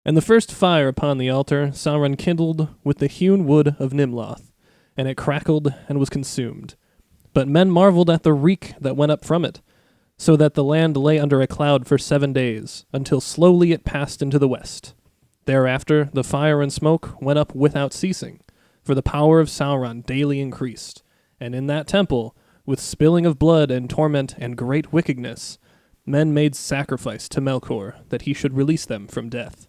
And the first fire upon the altar Sauron kindled with the hewn wood of Nimloth, and it crackled and was consumed. But men marveled at the reek that went up from it, so that the land lay under a cloud for 7 days, until slowly it passed into the west. Thereafter the fire and smoke went up without ceasing, for the power of Sauron daily increased. And in that temple, with spilling of blood and torment and great wickedness, men made sacrifice to Melkor that he should release them from death.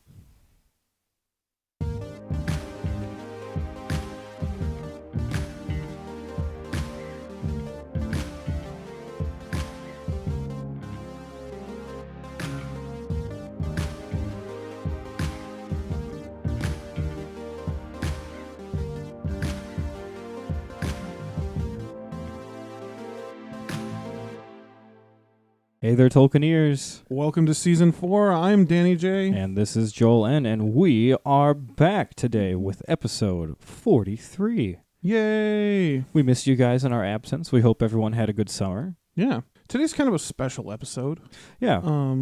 Hey there, Tolkieneers. Welcome to Season 4. I'm Danny J. And this is Joel N. And we are back today with episode 43. Yay! We missed you guys in our absence. We hope everyone had a good summer. Yeah. Today's kind of a special episode. Yeah.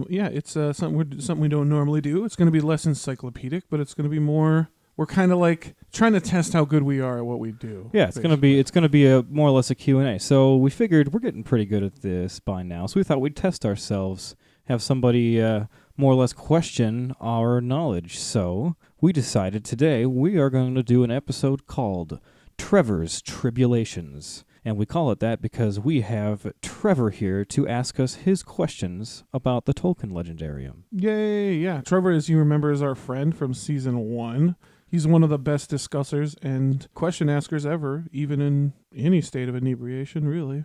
It's something we don't normally do. It's going to be less encyclopedic, but it's going to be more... We're kind of like trying to test how good we are at what we do. Yeah, it's gonna be a more or less a Q&A. So we figured we're getting pretty good at this by now. So we thought we'd test ourselves, have somebody more or less question our knowledge. So we decided today we are going to do an episode called Trevor's Tribulations. And we call it that because we have Trevor here to ask us his questions about the Tolkien Legendarium. Yay, yeah. Trevor, as you remember, is our friend from Season 1. He's one of the best discussers and question askers ever, even in any state of inebriation, really.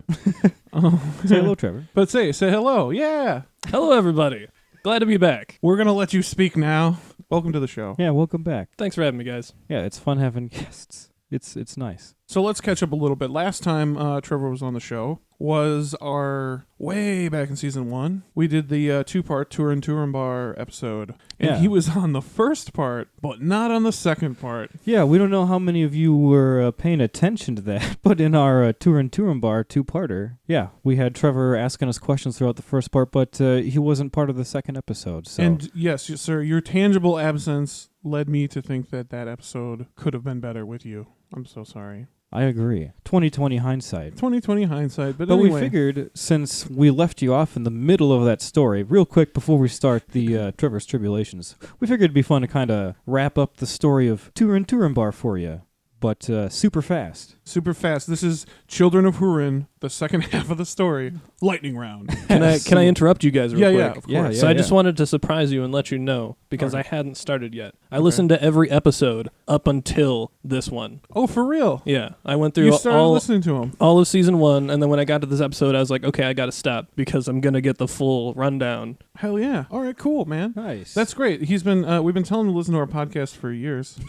Say hello, Trevor. But say hello, yeah. Hello, everybody. Glad to be back. We're going to let you speak now. Welcome to the show. Yeah, welcome back. Thanks for having me, guys. Yeah, it's fun having guests. It's nice. So let's catch up a little bit. Last time Trevor was on the show was our way back in Season 1. We did the two-part Turin Turambar episode. And he was on the first part, but not on the second part. Yeah, we don't know how many of you were paying attention to that, but in our Turin Turambar two-parter, yeah, we had Trevor asking us questions throughout the first part, but he wasn't part of the second episode. So. And yes, sir, your tangible absence led me to think that episode could have been better with you. I'm so sorry. I agree. 2020 hindsight. 2020 hindsight, but anyway. We figured, since we left you off in the middle of that story, real quick before we start the Trevor's Tribulations, we figured it'd be fun to kind of wrap up the story of Turin Turambar for you, but super fast. Super fast. This is Children of Hurin, the second half of the story. Lightning round. Can I interrupt you guys real quick? Yeah, of course. So I just wanted to surprise you and let you know, because I hadn't started yet. I listened to every episode up until this one. Oh, for real? Yeah. I went through you started listening to them. all of Season 1, and then when I got to this episode, I was like, okay, I got to stop, because I'm going to get the full rundown. Hell yeah. All right, cool, man. Nice. That's great. We've been telling him to listen to our podcast for years,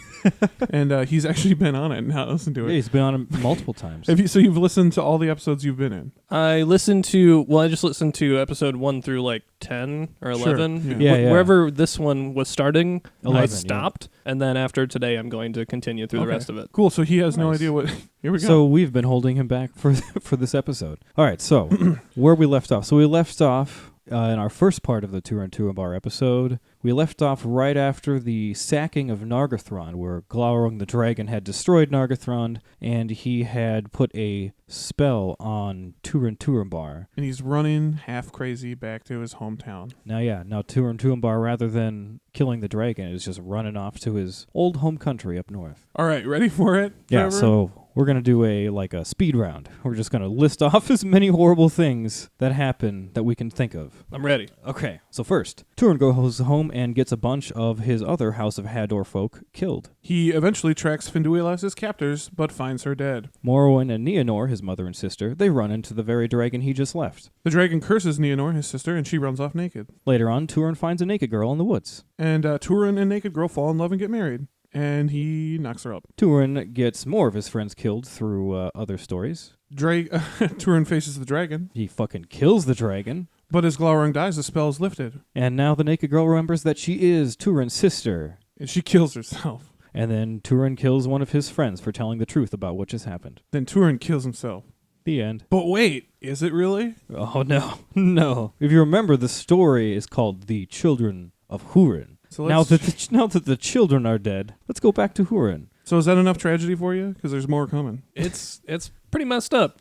and he's actually been on it and not listened to it. Yeah, he's been on it multiple times. So you've listened to all the episodes you've been in? I just listened to episode 1 through like 10 or 11. Sure. Yeah. Wherever this one was starting, 11, I stopped, and then after today, I'm going to continue through the rest of it. Cool. So he has no idea what... Here we go. So we've been holding him back for this episode. All right, so where we left off. So we left off in our first part of the Turin Turambar episode. We left off right after the sacking of Nargothrond, where Glaurung the dragon had destroyed Nargothrond, and he had put a spell on Turin Turambar. And he's running half crazy back to his hometown. Now Turin Turambar, rather than killing the dragon, is just running off to his old home country up north. All right, ready for it? Yeah, Trevor? so we're going to do a speed round. We're just going to list off as many horrible things that happen that we can think of. I'm ready. Okay, so first, Turin goes home and gets a bunch of his other House of Hador folk killed. He eventually tracks Finduil as his captors, but finds her dead. Morrowind and Nienor, his mother and sister, they run into the very dragon he just left. The dragon curses Nienor, his sister, and she runs off naked. Later on, Turin finds a naked girl in the woods. And Turin and naked girl fall in love and get married. And he knocks her up. Turin gets more of his friends killed through other stories. Turin faces the dragon. He fucking kills the dragon. But as Glaurung dies, the spell is lifted. And now the naked girl remembers that she is Turin's sister. And she kills herself. And then Turin kills one of his friends for telling the truth about what just happened. Then Turin kills himself. The end. But wait, is it really? Oh, no. No. If you remember, the story is called The Children of Hurin. So now that the children are dead, let's go back to Hurin. So is that enough tragedy for you? Because there's more coming. It's pretty messed up.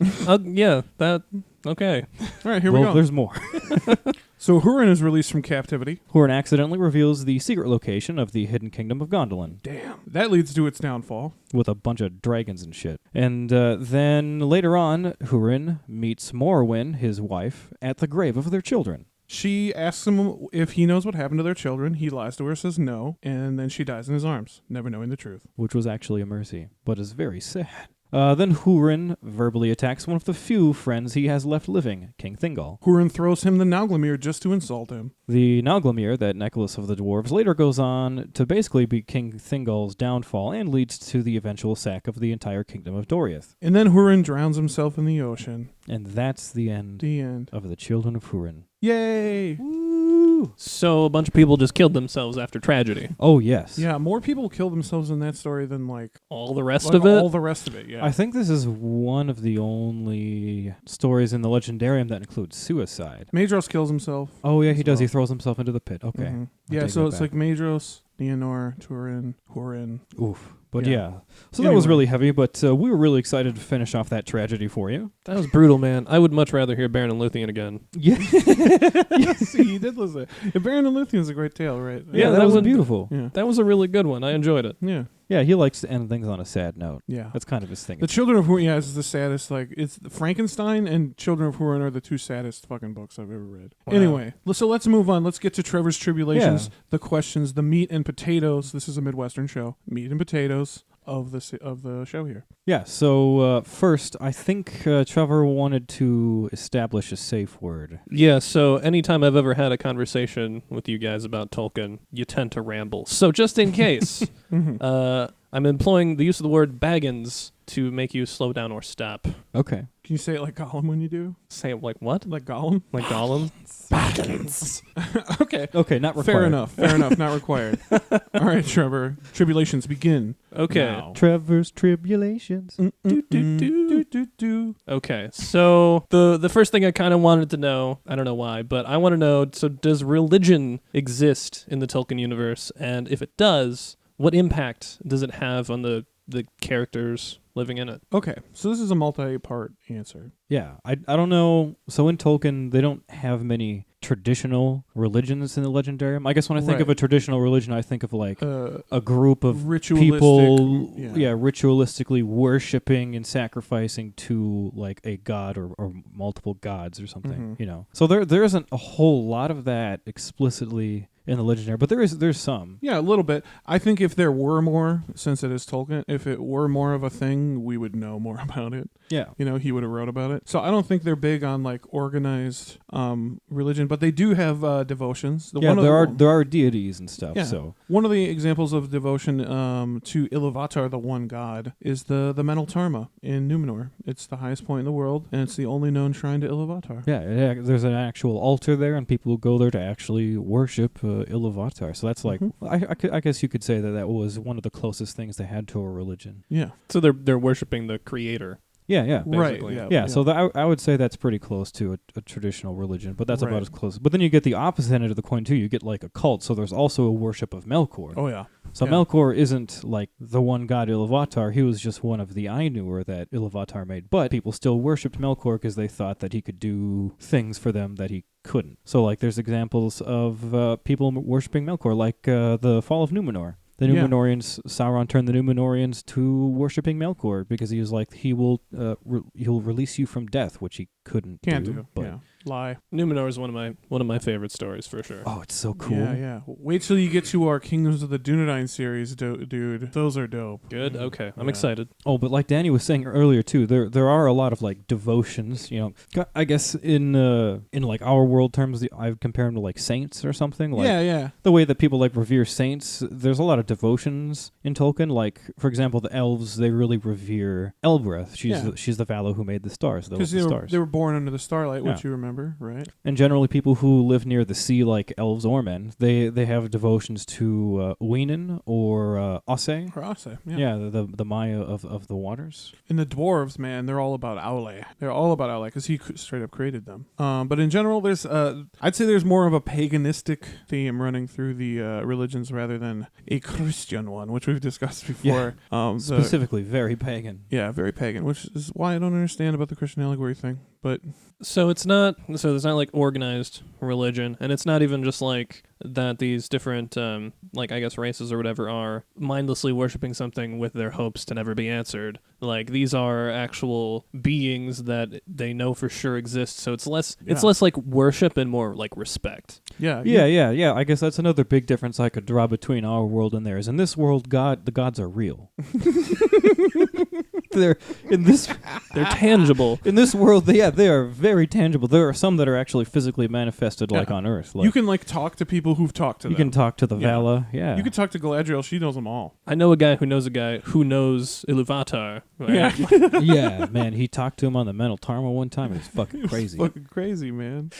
Okay. All right, here we go. There's more. So Hurin is released from captivity. Hurin accidentally reveals the secret location of the hidden kingdom of Gondolin. Damn. That leads to its downfall. With a bunch of dragons and shit. And then later on, Hurin meets Morrowind, his wife, at the grave of their children. She asks him if he knows what happened to their children. He lies to her, says no, and then she dies in his arms, never knowing the truth. Which was actually a mercy, but is very sad. Then Hurin verbally attacks one of the few friends he has left living, King Thingol. Hurin throws him the Nauglamir just to insult him. The Nauglamir, that necklace of the dwarves, later goes on to basically be King Thingol's downfall and leads to the eventual sack of the entire kingdom of Doriath. And then Hurin drowns himself in the ocean. And that's the end. The end. Of the children of Hurin. Yay! Woo! So a bunch of people just killed themselves after tragedy. Oh, yes. Yeah, more people killed themselves in that story than all the rest of it? All the rest of it, yeah. I think this is one of the only stories in the Legendarium that includes suicide. Maedhros kills himself. Oh, yeah, he does. He throws himself into the pit. Okay. Mm-hmm. Yeah, so it's like Maedhros, Nienor, Turin, Hurin. Oof. But yeah. So that was really heavy, but we were really excited to finish off that tragedy for you. That was brutal, man. I would much rather hear Baron and Luthien again. Yeah. See, you did listen. Baron and Luthien is a great tale, right? Yeah, that was beautiful. Yeah. That was a really good one. I enjoyed it. Yeah. Yeah, he likes to end things on a sad note. Yeah. That's kind of his thing. The Children of Hurin, is the saddest. Like, it's Frankenstein and Children of Hurin are the two saddest fucking books I've ever read. Wow. Anyway, so let's move on. Let's get to Trevor's Tribulations, the questions, the meat and potatoes. This is a Midwestern show. Meat and potatoes of the show here. Yeah, so first, I think Trevor wanted to establish a safe word. Yeah, so anytime I've ever had a conversation with you guys about Tolkien, you tend to ramble. So just in case, I'm employing the use of the word baggins to make you slow down or stop. Okay. Can you say it like Gollum when you do? Say it like what? Like Gollum? Like Gollum? Baggins. Okay. Okay, not required. Fair enough, not required. All right, Trevor. Tribulations begin. Okay. Now. Trevor's Tribulations. Okay, so the first thing I kind of wanted to know, I don't know why, but I want to know, so does religion exist in the Tolkien universe? And if it does, what impact does it have on the characters living in it? Okay, so this is a multi-part answer. Yeah, I don't know. So in Tolkien, they don't have many traditional religions in the Legendarium. I guess when I think of a traditional religion, I think of like a group of people, ritualistically worshipping and sacrificing to like a god or multiple gods or something, you know. So there isn't a whole lot of that explicitly in the Legendary, but there's some. Yeah, a little bit. I think if there were more, since it is Tolkien, if it were more of a thing, we would know more about it. Yeah. You know, he would have wrote about it. So I don't think they're big on like organized religion, but they do have devotions. There are deities and stuff. Yeah. So one of the examples of devotion to Iluvatar, the one god, is the Mental Tarma in Numenor. It's the highest point in the world, and it's the only known shrine to Iluvatar. Yeah, there's an actual altar there, and people go there to actually worship Iluvatar. So that's like, I guess you could say that was one of the closest things they had to a religion. Yeah. So they're worshiping the creator. Yeah. Basically. Right. Yeah. So I would say that's pretty close to a traditional religion, but that's about as close. But then you get the opposite end of the coin too. You get like a cult. So there's also a worship of Melkor. Oh yeah. So Melkor isn't like the one god Iluvatar. He was just one of the Ainur that Iluvatar made. But people still worshipped Melkor because they thought that he could do things for them that he couldn't. So like there's examples of people worshipping Melkor, like the fall of Numenor. The Numenorians, Sauron turned the Numenorians to worshipping Melkor because he was like, he'll release you from death, which he can't do. But lie. Numenor is one of my favorite stories for sure. Oh, it's so cool. Yeah. Wait till you get to our Kingdoms of the Dunedain series, dude. Those are dope. Good. Okay, I'm excited. Oh, but like Danny was saying earlier too, there are a lot of like devotions. You know, I guess in like our world terms, I've compared them to like saints or something. Like, yeah. The way that people like revere saints, there's a lot of devotions in Tolkien. Like for example, the elves, they really revere Elbreth. She's the Valo who made the stars. Because they were born under the starlight, which Yeah. you remember, right? And generally, people who live near the sea, like elves or men, they have devotions to Uinen or Ase. Or Ase, yeah. Yeah, the Maya of the waters. And the dwarves, man, they're all about Aule. They're all about Aule because he straight up created them. But in general, there's I'd say there's more of a paganistic theme running through the religions rather than a Christian one, which we've discussed before. Specifically, very pagan. Yeah, very pagan, which is why I don't understand about the Christian allegory thing. But So it's not like organized religion, and it's not even just like that these different like I guess races or whatever are mindlessly worshiping something with their hopes to never be answered. Like these are actual beings that they know for sure exist. So it's less like worship and more like respect. yeah. I guess that's another big difference I could draw between our world and theirs. In this world, the gods are real. They're tangible. In this world, they are very tangible. There are some that are actually physically manifested, like on Earth. Like, You can like talk to people who've talked to them. you can talk to the Yeah. Vala. Yeah, You can talk to Galadriel. She knows them all. I know a guy who knows Iluvatar. Right? yeah, man. He talked to him on the mental tarma one time. It was fucking crazy. Fucking crazy, man.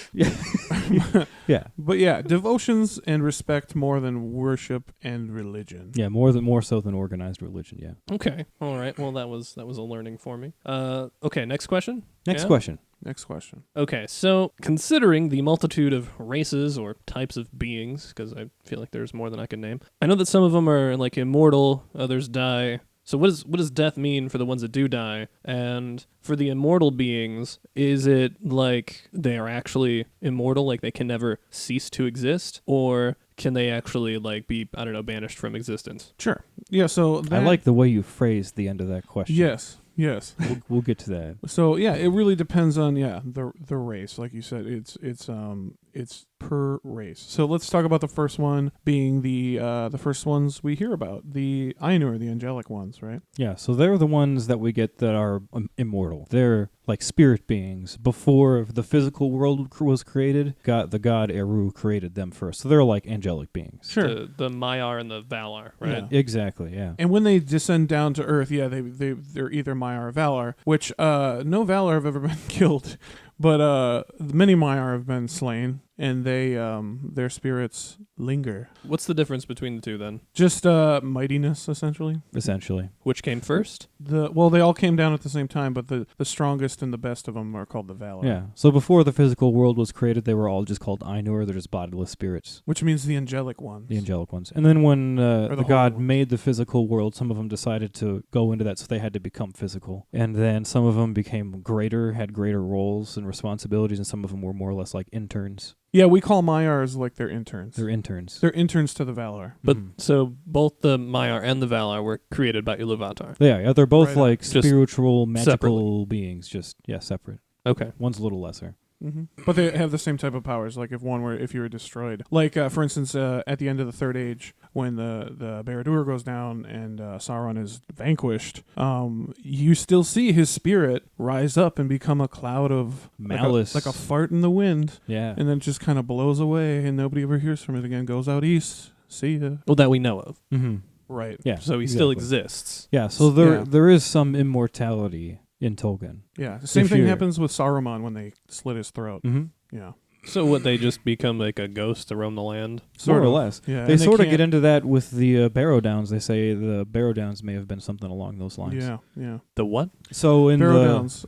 Yeah, But yeah, devotions and respect more than worship and religion. yeah. More so than organized religion. Yeah. Okay. All right. Well, that was a learning for me. Okay. Next question. Next Yeah? question. Next question. Okay, so considering the multitude of races or types of beings, because I feel like there's more than I can name, I know that some of them are like immortal, others die. So what does death mean for the ones that do die? And for the immortal beings, is it like they are actually immortal, like they can never cease to exist? Or can they actually like be, I don't know, banished from existence? Sure. Yeah, so I like the way you phrased the end of that question. Yes. We'll get to that. So yeah, it really depends on the race. Like you said, it's per race. So let's talk about the first one being the first ones we hear about, the Ainur, the angelic ones, right? Yeah, so they're the ones that we get that are immortal. They're like spirit beings. Before the physical world was created, the god Eru created them first. So they're like angelic beings. Sure. The Maiar and the Valar, right? Yeah. Exactly, yeah. And when they descend down to Earth, they're either Maiar or Valar, which no Valar have ever been killed, but many Maiar have been slain, and they their spirits linger. What's the difference between the two then? Just mightiness, essentially. Essentially. Which came first? They all came down at the same time, but the strongest and the best of them are called the Valar. Yeah. So before the physical world was created, they were all just called Ainur. They're just bodiless spirits. Which means the angelic ones. The angelic ones. And then when the god holy ones. made the physical world, some of them decided to go into that, so they had to become physical. And then some of them became greater, had greater roles and responsibilities, and some of them were more or less like interns. Yeah, we call Maiars like their interns. They're interns. They're interns to the Valar. But so both the Maiar and the Valar were created by Iluvatar. Yeah, they're both Right. like Just spiritual, magical separately. beings. Just separate. Okay. One's a little lesser. Mm-hmm. But they have the same type of powers. Like if you were destroyed, like for instance, at the end of the Third Age, when the Barad-dûr goes down and Sauron is vanquished, you still see his spirit rise up and become a cloud of malice, like a fart in the wind, Yeah. and then just kind of blows away, and nobody ever hears from it again. Goes out east. See ya. Well, that we know of. Mm-hmm. Right. Yeah. So he still exactly. exists. Yeah. So there is some immortality in Tolkien. Yeah. The same If thing you're- happens with Saruman when they slit his throat. Mm-hmm. Yeah. So would they just become like a ghost to roam the land? More or less. Yeah. They and sort of can't- get into that with the Barrow Downs. They say the Barrow Downs may have been something along those lines. Yeah. Yeah. The what? So in Barrow the Downs,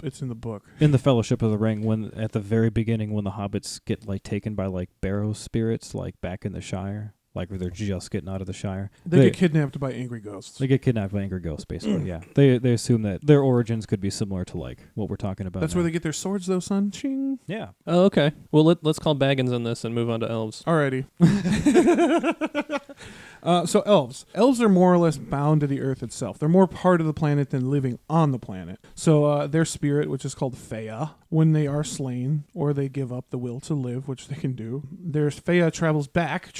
it's in the book. in the Fellowship of the Ring, when at the very beginning, when the hobbits get like taken by like Barrow spirits, like back in the Shire, like where they're just getting out of the Shire, They get kidnapped by angry ghosts. They get kidnapped by angry ghosts, basically. Yeah, they assume that their origins could be similar to like what we're talking about. That's now. where they get their swords, though, son. Ching. Yeah. Oh, okay. Well, let's call Baggins on this and move on to elves. Alrighty. So elves. Elves are more or less bound to the earth itself. They're more part of the planet than living on the planet. So their spirit, which is called Feia, when they are slain or they give up the will to live, which they can do, their Feia travels back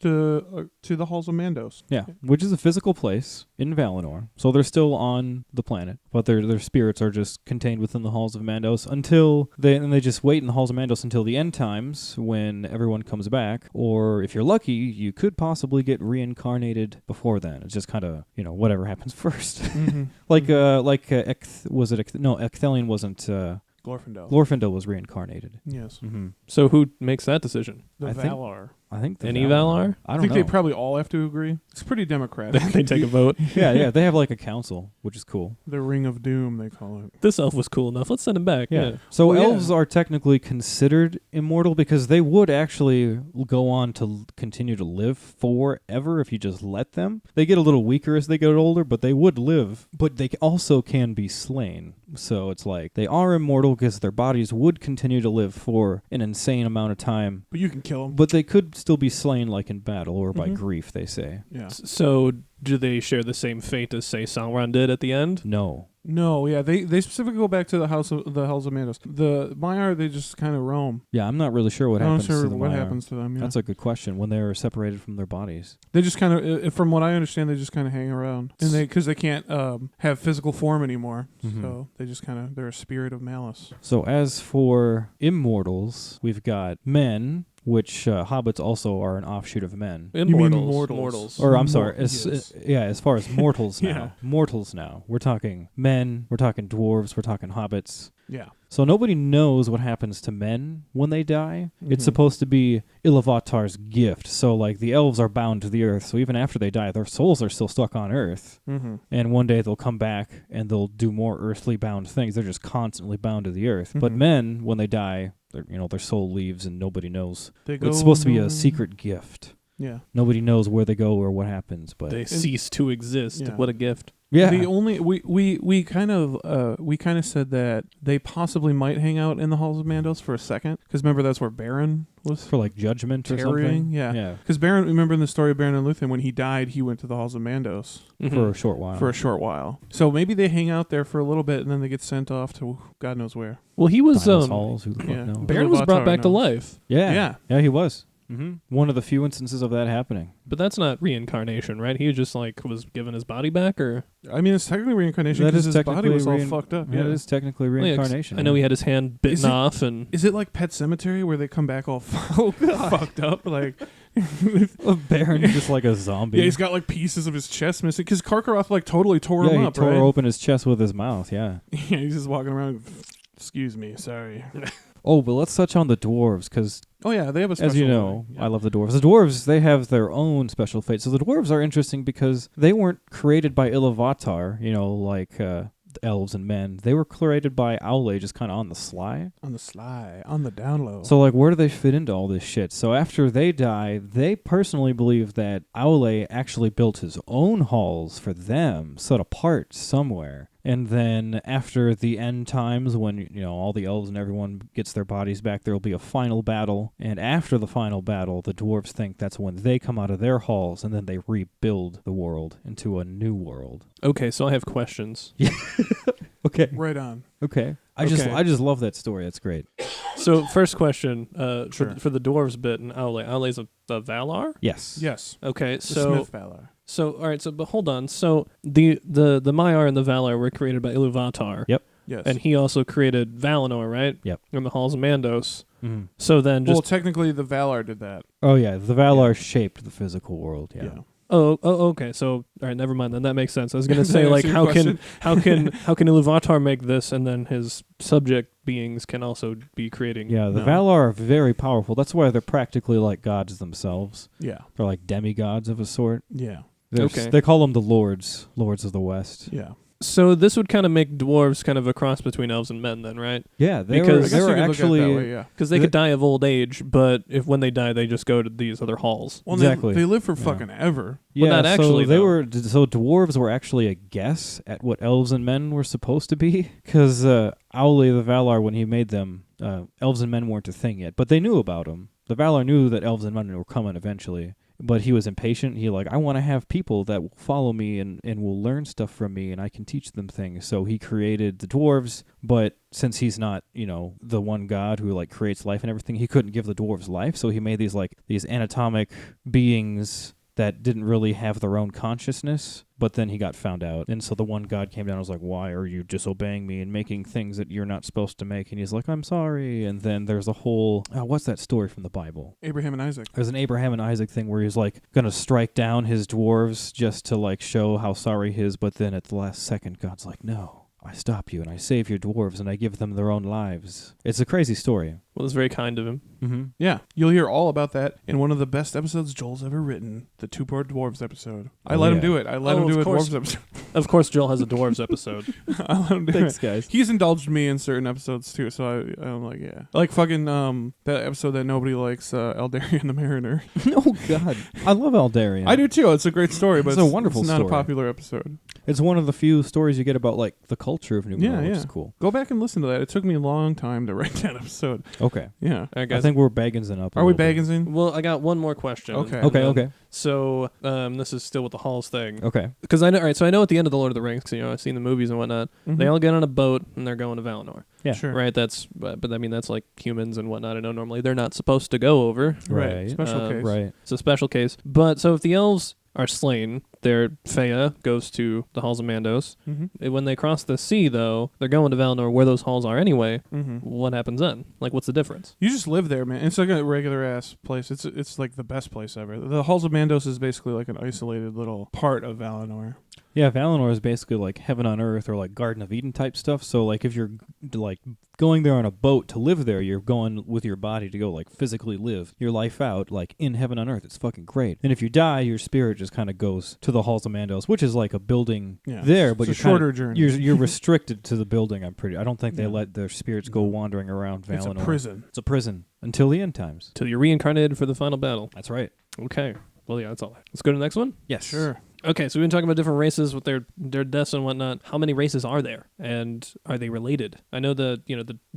to the halls of Mandos. Yeah, which is a physical place in Valinor. So they're still on the planet, but their spirits are just contained within the halls of Mandos until they just wait in the halls of Mandos until the end times when everyone comes back. Or if you're lucky, you could possibly get reincarnated before then. It's just kind of, whatever happens first. Mm-hmm. Ecthelion wasn't. Glorfindel. Glorfindel was reincarnated. Yes. Mm-hmm. So who makes that decision? The Valar. I think Any Valar? I think know. they probably all have to agree. It's pretty democratic. They take a vote. Yeah, they have like a council, which is cool. The Ring of Doom, they call it. This elf was cool enough. Let's send him back. Yeah. So elves are technically considered immortal because they would actually go on to continue to live forever if you just let them. They get a little weaker as they get older, but they would live. But they also can be slain. So it's like they are immortal because their bodies would continue to live for an insane amount of time. But you can kill them. But they could still be slain like in battle or by grief, they say. Yeah. So do they share the same fate as, say, Sauron did at the end? No. No, yeah, they specifically go back to the halls of Mandos. The Maiar, they just kind of roam. Yeah, I'm not really sure what happens to them. What happens to them? Yeah. That's a good question. When they're separated from their bodies, they just kind of, from what I understand, they just kind of hang around, and because they can't have physical form anymore, so they just they're a spirit of malice. So as for immortals, we've got men, which hobbits also are an offshoot of men. Mortals. Or I'm sorry, as far as mortals now. Yeah. Mortals now. We're talking men, we're talking dwarves, we're talking hobbits. Yeah. So nobody knows what happens to men when they die. It's supposed to be Iluvatar's gift. So like the elves are bound to the earth. So even after they die, their souls are still stuck on earth. Mm-hmm. And one day they'll come back and they'll do more earthly bound things. They're just constantly bound to the earth. But men, when they die, their soul leaves and nobody knows. It's supposed to be a secret gift. Yeah. Nobody knows where they go or what happens, but they cease to exist. Yeah. What a gift. Yeah. The only we kind of said that they possibly might hang out in the halls of Mandos for a second, because remember that's where Baron was for like judgment or tarrying. something. Yeah. Because Baron, remember in the story of Baron and Luthien, when he died, he went to the halls of Mandos for a short while. So maybe they hang out there for a little bit and then they get sent off to God knows where. Well, he was halls, who the fuck knows? Baron was brought back to life. Yeah, he was. One of the few instances of that happening. But that's not reincarnation, right? He just was given his body back, or I mean, it's technically reincarnation because his body was all fucked up. Yeah, it is technically reincarnation. I know he had his hand bitten off, and is it like Pet Sematary where they come back all fucked up, like a Baron just like a zombie? Yeah, he's got like pieces of his chest missing because Karkaroth totally tore him up. He tore open his chest with his mouth. Yeah. Yeah, he's just walking around. Excuse me, sorry. Oh, but let's touch on the dwarves because. Oh yeah, they have a special. As you know, I love the dwarves. The dwarves, they have their own special fate. So the dwarves are interesting because they weren't created by Iluvatar, like elves and men. They were created by Aule, just kind of on the sly. On the down low. So where do they fit into all this shit? So after they die, they personally believe that Aule actually built his own halls for them, set apart somewhere. And then after the end times, when all the elves and everyone gets their bodies back, there will be a final battle. And after the final battle, the dwarves think that's when they come out of their halls, and then they rebuild the world into a new world. Okay, so I have questions. Okay. Right on. Okay. I just love that story. That's great. So first question, Sure. for the dwarves bit and Aule. Aule's a Valar? Yes. Okay, The so Smith Valar. So all right, but hold on. So the Maiar and the Valar were created by Iluvatar. Yep. Yes. And he also created Valinor, right? Yep. In the halls of Mandos. Mm-hmm. So then technically the Valar did that. Oh yeah, the Valar shaped the physical world. Yeah. Oh, okay. So all right, never mind. Then that makes sense. I was gonna say how can Iluvatar make this, and then his subject beings can also be creating. Yeah, the Valar are very powerful. That's why they're practically like gods themselves. Yeah. They're like demigods of a sort. Yeah. They call them the lords of the West. Yeah. So this would kind of make dwarves kind of a cross between elves and men, then, right? Yeah, they Because were actually because they could die of old age, but when they die, they just go to these other halls. Well, exactly. They live for fucking ever. Yeah, well, not actually. So dwarves were actually a guess at what elves and men were supposed to be, because Aule the Valar, when he made them, elves and men weren't a thing yet, but they knew about them. The Valar knew that elves and men were coming eventually. but he was impatient. He I want to have people that will follow me and will learn stuff from me, and I can teach them things. So he created the dwarves, but since he's not, the one god who creates life and everything, he couldn't give the dwarves life. So he made these anatomic beings that didn't really have their own consciousness, but then he got found out. And so the one god came down and was like, why are you disobeying me and making things that you're not supposed to make? And he's like, I'm sorry. And then there's a whole, what's that story from the Bible? Abraham and Isaac. There's an Abraham and Isaac thing where he's going to strike down his dwarves just to show how sorry he is. But then at the last second, God's like, no. I stop you and I save your dwarves and I give them their own lives. It's a crazy story. Well, it's very kind of him. Mm-hmm. Yeah, you'll hear all about that in one of the best episodes Joel's ever written, the 2-part Dwarves episode. I let him do it. I let him do a Dwarves episode. Of course, Joel has a Dwarves episode. I let him do Thanks, it. guys. He's indulged me in certain episodes too, so I'm like, yeah. Like fucking that episode that nobody likes, Eldarion the Mariner. Oh, God. I love Eldarion. I do too. It's a great story, but it's a wonderful it's not story. a popular episode. It's one of the few stories you get about the culture of New World, which is cool. Go back and listen to that. It took me a long time to write that episode. Okay. Yeah. All right, guys. I think we're bagginsing up. Are we bagginsing? Well, I got one more question. Okay. Okay. So this is still with the halls thing. Okay. Because I know, all right. So I know at the end of the Lord of the Rings, because I've seen the movies and whatnot. Mhm. They all get on a boat and they're going to Valinor. Yeah. Sure. Right. But I mean that's like humans and whatnot. I know normally they're not supposed to go over. Right. Special case. Right. It's a special case. But so if the elves are slain, their Feya goes to the halls of Mandos. Mm-hmm. When they cross the sea, though, they're going to Valinor, where those halls are anyway. Mm-hmm. What happens then? What's the difference? You just live there, man. It's like a regular ass place. It's like the best place ever. The Halls of Mandos is basically like an isolated little part of Valinor. Yeah, Valinor is basically like heaven on earth or like Garden of Eden type stuff. So if you're going there on a boat to live there, you're going with your body to go physically live your life out in heaven on earth. It's fucking great. And if you die, your spirit just kind of goes to the Halls of Mandos, which is like a building there, but it's a shorter journey. You're restricted to the building. I don't think they let their spirits go wandering around Valinor. It's a prison. It's a prison until the end times. Till you're reincarnated for the final battle. That's right. Okay. Well, yeah, that's all. Let's go to the next one. Yes. Sure. Okay, so we've been talking about different races with their deaths and whatnot. How many races are there, and are they related? I know the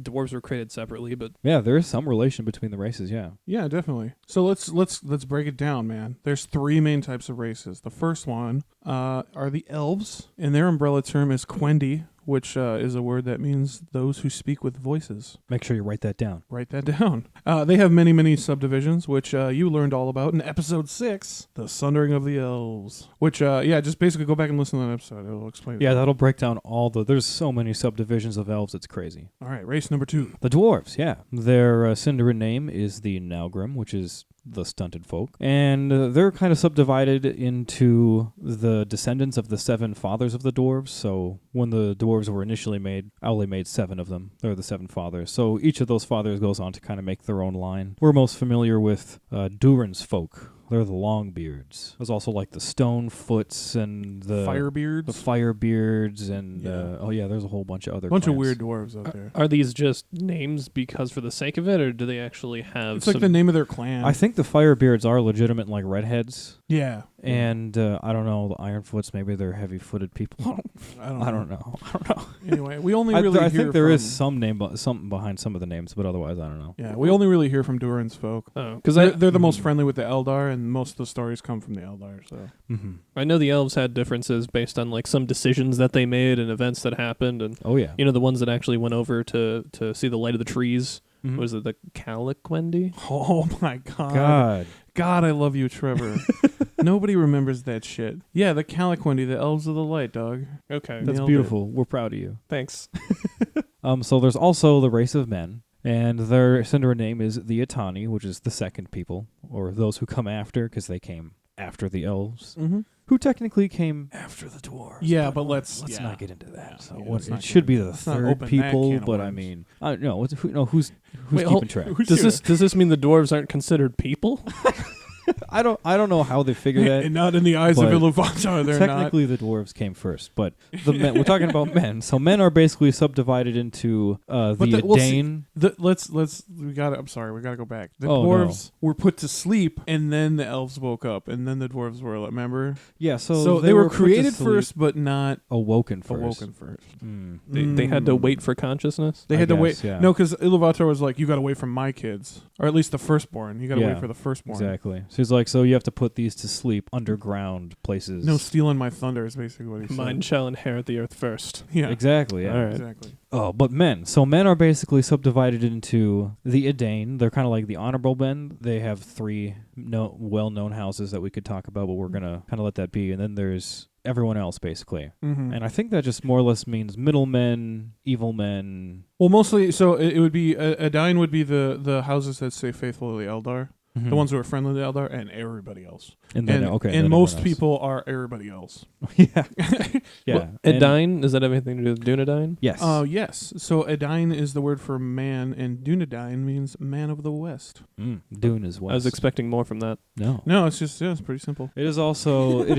dwarves were created separately, but Yeah, there is some relation between the races. Yeah. Yeah, definitely. So let's break it down, man. There's 3 main types of races. The first one are the elves, and their umbrella term is Quendi, which is a word that means those who speak with voices. Make sure you write that down. Write that down. They have many, many subdivisions, which you learned all about in episode 6, The Sundering of the Elves. Which, just basically go back and listen to that episode. It'll explain it. Yeah, that'll break down there's so many subdivisions of elves, it's crazy. All right, race number 2. The dwarves, yeah. Their Sindarin name is the Naugrim, which is the stunted folk. And they're kind of subdivided into the descendants of the 7 fathers of the dwarves. So when the dwarves were initially made, Owly made 7 of them. They're the 7 fathers. So each of those fathers goes on to kind of make their own line. We're most familiar with Durin's folk. They're the Longbeards. There's also the Stonefoots and the Firebeards. The Firebeards and there's a whole bunch of other bunch of clans. weird dwarves out there. are these just names because for the sake of it, or do they actually have? It's like the name of their clan. I think the Firebeards are legitimate redheads. Yeah. And I don't know, the Ironfoots, maybe they're heavy-footed people. I don't know. I don't know. Anyway, we only really I hear think there from, is something behind some of the names, but otherwise I don't know. Yeah, we only really hear from Durin's folk. Oh, Because they're the most friendly with the Eldar, and most of the stories come from the Eldar. So Mm-hmm. I know the elves had differences based on some decisions that they made and events that happened, and Oh, yeah. the ones that actually went over to see the light of the trees. Mhm. Was it the Caliquendi? Oh my God, I love you, Trevor. Nobody remembers that shit. Yeah, the Caliquendi, the elves of the light, dog. Okay, That's Nailed beautiful. We're proud of you. thanks. So there's also the race of men, and their Sindarin name is the Atani, which is the second people, or those who come after, because they came after the elves, Mm-hmm. who technically came after the dwarves. Yeah, but let's not get into that. So Yeah, what, let's it not should get be into the that. Let's not third open that people, can of but I worms. mean, I don't know. Who's Wait, keeping hold- track? Does this mean the dwarves aren't considered people? I don't know how they figure that. And not in the eyes of but Iluvatar, they're not. Technically, the dwarves came first, but the men. We're talking about men. So men are basically subdivided into the we'll see. Dane. We gotta go back. The Oh, dwarves were put to sleep, and then the elves woke up, and then the dwarves were. Remember? Yeah. So they were put to created sleep, first, but not awoken first. awoken first. Mm. They had to wait for consciousness. They I had to guess, wait. yeah. No, because Iluvatar was like, "You got to wait for my kids, or at least the firstborn. You got to Yeah, wait for the firstborn." Exactly. So he's like, so you have to put these to sleep underground places. No stealing my thunder is basically what he said. Mine shall inherit the earth first. Yeah. Exactly, yeah. All right. Exactly. Oh, but men. So men are basically subdivided into the Edain. They're kind of like the honorable men. They have 3 well-known houses that we could talk about, but we're going to kind of let that be. And then there's everyone else, basically. Mm-hmm. And I think that just more or less means middlemen, evil men. Well, mostly, so it would be, Edain would be the houses that stay faithful to the Eldar. Mm-hmm. The ones who are friendly to Eldar, and everybody else. And then, and most people are everybody else. Yeah. Yeah. Well, Edain, does that have anything to do with Dunedain? Yes. Yes. So Edain is the word for man, and Dunedain means man of the west. Dune is west. I was expecting more from that. No, it's just it's pretty simple. It is also the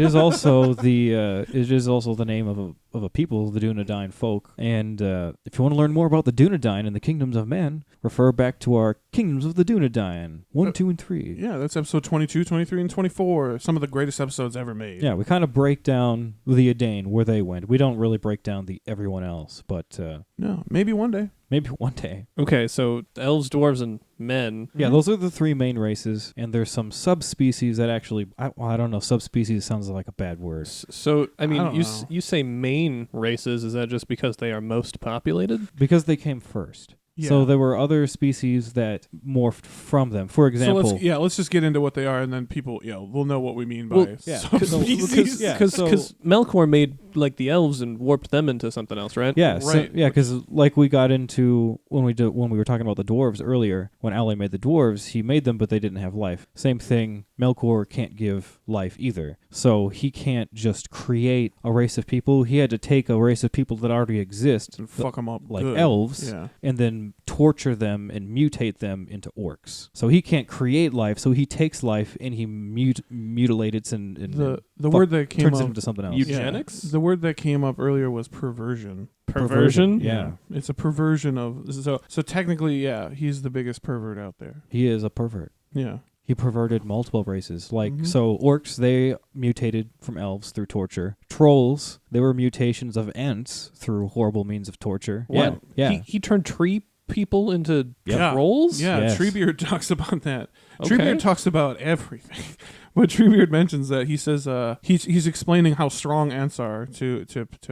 name of a people, the Dunedain folk. And if you want to learn more about the Dunedain and the kingdoms of men, refer back to our Kingdoms of the Dunedain 1, 2, and 3. Yeah, that's episode 22, 23, and 24. Some of the greatest episodes ever made. Yeah, we kind of break down the Edain, where they went. We don't really break down the everyone else, but No, maybe one day. maybe one day. Okay, so elves, dwarves, and men. Yeah, those are the 3 main races, and there's some subspecies that actually, I don't know, subspecies sounds like a bad word. So, I mean, I don't you know. you say main races. Is that just because they are most populated? Because they came first. Yeah. So there were other species that morphed from them. For example, So let's just get into what they are, and then people, will know what we mean by Well, yeah, subspecies. Because Melkor made like the elves and warped them into something else, right? yeah, Right. because like we got into when we were talking about the dwarves earlier, when Ali made the dwarves, he made them, but they didn't have life. Same thing, Melkor can't give life either. So he can't just create a race of people. He had to take a race of people that already exist, And fuck them up like good. elves, Yeah. and then torture them and mutate them into orcs. So he can't create life, so he takes life and he mutilates and The word that came turns up it into something else. Eugenics? The word that came up earlier was perversion. Perversion? Yeah. It's a perversion of so technically, he's the biggest pervert out there. He is a pervert. Yeah. He perverted multiple races. Like, Mhm. so orcs, they mutated from elves through torture. Trolls, they were mutations of Ents through horrible means of torture. What? Yeah. He turned tree people into Yeah. trolls? Yeah, Yes. Treebeard talks about that. Okay. Treebeard talks about everything. But Treebeard mentions that he says he's explaining how strong ants are to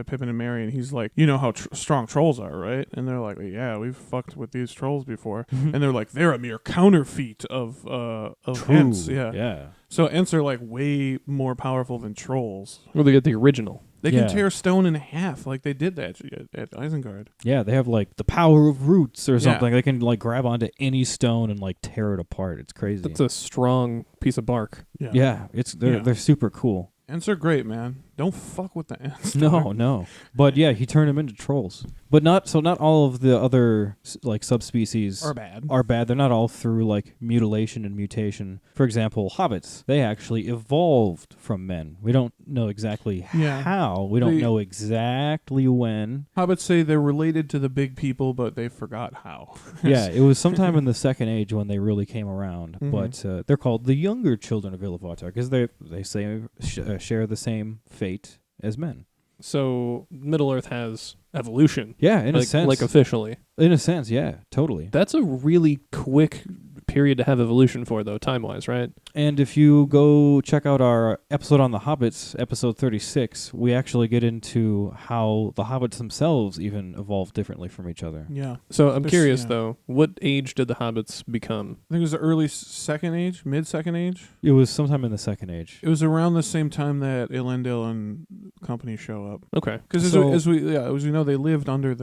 Pippin and Merry, and he's like, you know how strong trolls are, right? And they're like, yeah, we've fucked with these trolls before, and they're like, they're a mere counterfeit of True. ants. Yeah. Yeah. So ants are like way more powerful than trolls. Well, they get the original. They Yeah. can tear stone in half, like they did that at Isengard. Yeah, they have like the power of roots or Yeah. something. They can like grab onto any stone and like tear it apart. It's crazy. That's a strong piece of bark. yeah, they're super cool. Ants are great, man. Don't fuck with the ants. No. But yeah, he turned them into trolls. But not all of the other like subspecies Are bad. are bad. They're not all through like mutilation and mutation. For example, hobbits, they actually evolved from men. We don't know exactly how. We don't know exactly when. Hobbits say they're related to the big people, but they forgot how. Yeah, it was sometime in the Second Age when they really came around. Mhm. But they're called the younger children of Iluvatar because they say share the same fate as men. So Middle Earth has evolution. Yeah, in a like, sense. Like officially. In a sense, yeah, totally. That's a really quick period to have evolution for, though, time-wise, right? And if you go check out our episode on the Hobbits, episode 36, we actually get into how the Hobbits themselves even evolved differently from each other. Yeah. So I'm There's- curious, yeah. though, what age did the Hobbits become? I think it was the early Second Age, mid-Second Age. It was sometime in the Second Age. It was around the same time that Elendil and company show up. Okay. Because So- as we know, they lived under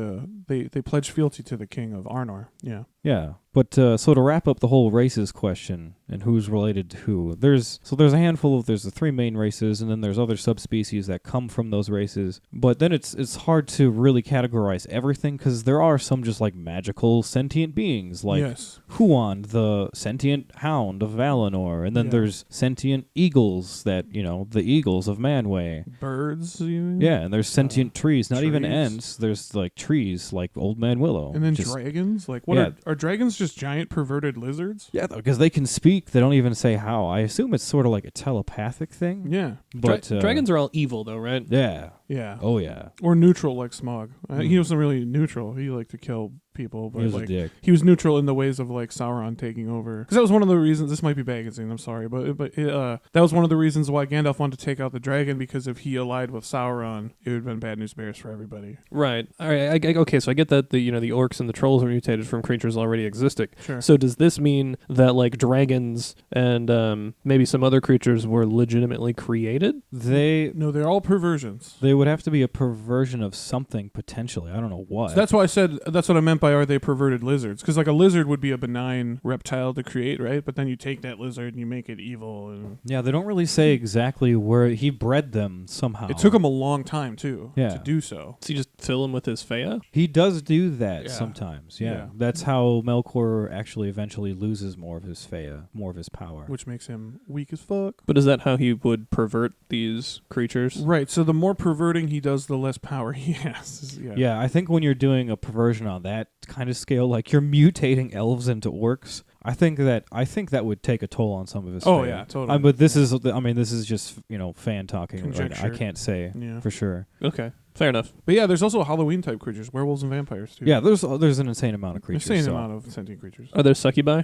they pledged fealty to the king of Arnor. Yeah. Yeah. But so to wrap up the whole races question and who's related to who, there's a handful of, there's the 3 main races, and then there's other subspecies that come from those races. But then it's hard to really categorize everything because there are some just like magical sentient beings, like yes. Huon, the sentient hound of Valinor, and then Yeah. there's sentient eagles that, the eagles of Manwë. Birds. You mean? Yeah, and there's sentient trees, not even trees. ents. There's like trees like Old Man Willow. And then just, dragons. Like what Yeah. are dragons? Just giant perverted lizards? Yeah, because they can speak. They don't even say how. I assume it's sort of like a telepathic thing. Yeah. But dragons are all evil, though, right? Yeah. Yeah. Oh yeah. Or neutral like Smaug. He wasn't really neutral. He liked to kill people, but He was like a dick. he was neutral in the ways of like Sauron taking over. Because that was one of the reasons. This might be bagging. I'm sorry, but that was one of the reasons why Gandalf wanted to take out the dragon, because if he allied with Sauron, it would have been bad news bears for everybody. Right. All right. Okay. So I get that the orcs and the trolls are mutated from creatures already existing. Sure. So does this mean that like dragons and maybe some other creatures were legitimately created? No, they're all perversions. They would have to be a perversion of something potentially. I don't know what. So that's why I said that's what I meant by are they perverted lizards? Because like a lizard would be a benign reptile to create, right? But then you take that lizard and you make it evil. And yeah, they don't really say exactly where he bred them somehow. it took him a long time too Yeah. to do so. Does he just fill him with his Feyre? He does do that Yeah. sometimes. Yeah. Yeah. That's how Melkor actually eventually loses more of his Feyre, more of his power. Which makes him weak as fuck. But is that how he would pervert these creatures? Right, so the more perverting he does, the less power he has. Yeah, I think when you're doing a perversion on that kind of scale, like you're mutating elves into orcs, I think that would take a toll on some of his. Oh Feyre. yeah, totally. But this is just fan talking. Right? Conjecture. I can't say for sure. Okay. Fair enough. But yeah, there's also Halloween type creatures, werewolves and vampires too. Yeah, there's an insane amount of creatures. Insane amount of sentient creatures. Are there succubi?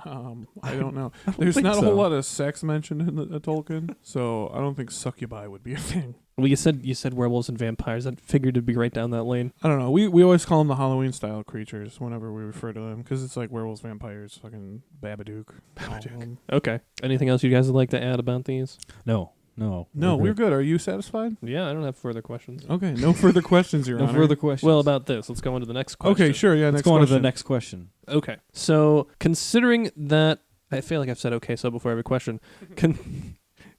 I don't know. I don't There's think not a so. whole lot of sex mentioned in the Tolkien, so I don't think succubi would be a thing. Well, you said werewolves and vampires. I figured it'd be right down that lane. I don't know. We always call them the Halloween style creatures whenever we refer to them, because it's like werewolves, vampires, fucking Babadook. Okay. Anything else you guys would like to add about these? No. We're good. Are you satisfied? Yeah, I don't have further questions. Okay, no further questions, Your No Honor. further questions. Well, about this, let's go on to the next question. Okay, sure. Yeah, Let's next go on to question. the next question. Okay. So, considering that, I feel like I've said okay so before every question.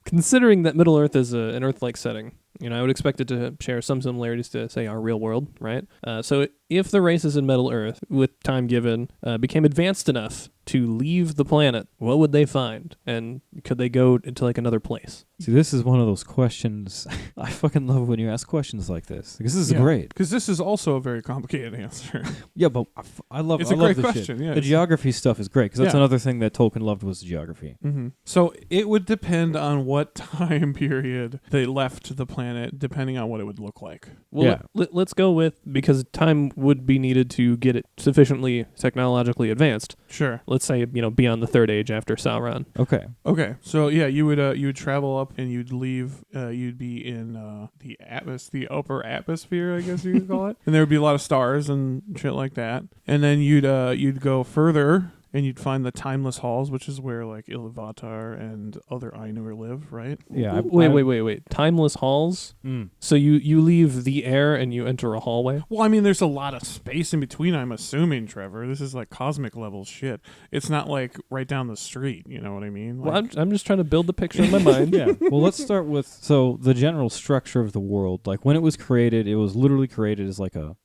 Considering that Middle Earth is an Earth-like setting, I would expect it to share some similarities to, say, our real world, right? So if the races in Middle Earth, with time given, became advanced enough to leave the planet, what would they find? And could they go into, like, another place? See, this is one of those questions. I fucking love when you ask questions like this. Because this is great. Because this is also a very complicated answer. Yeah, but I love It's a love great this question. shit. Yeah, The geography stuff is great, because that's Yeah. another thing that Tolkien loved was geography. Mm-hmm. So it would depend on what time period they left the planet, depending on what it would look like. Well, Yeah. let's go with, because time would be needed to get it sufficiently technologically advanced. Sure. Let's say, beyond the Third Age after Sauron. Okay. Okay. So yeah, you would travel up and you'd leave. You'd be in the upper atmosphere, I guess you could call it. And there would be a lot of stars and shit like that. And then you'd go further. And you'd find the timeless halls, which is where like Iluvatar and other Ainur live, right? Yeah. Wait. Timeless halls? Mm. So you leave the air and you enter a hallway? Well, I mean, there's a lot of space in between, I'm assuming, Trevor. This is like cosmic level shit. It's not like right down the street, you know what I mean? Well, Like, I'm just trying to build the picture in my mind. Yeah. Well, let's start with the general structure of the world. Like when it was created, it was literally created as like it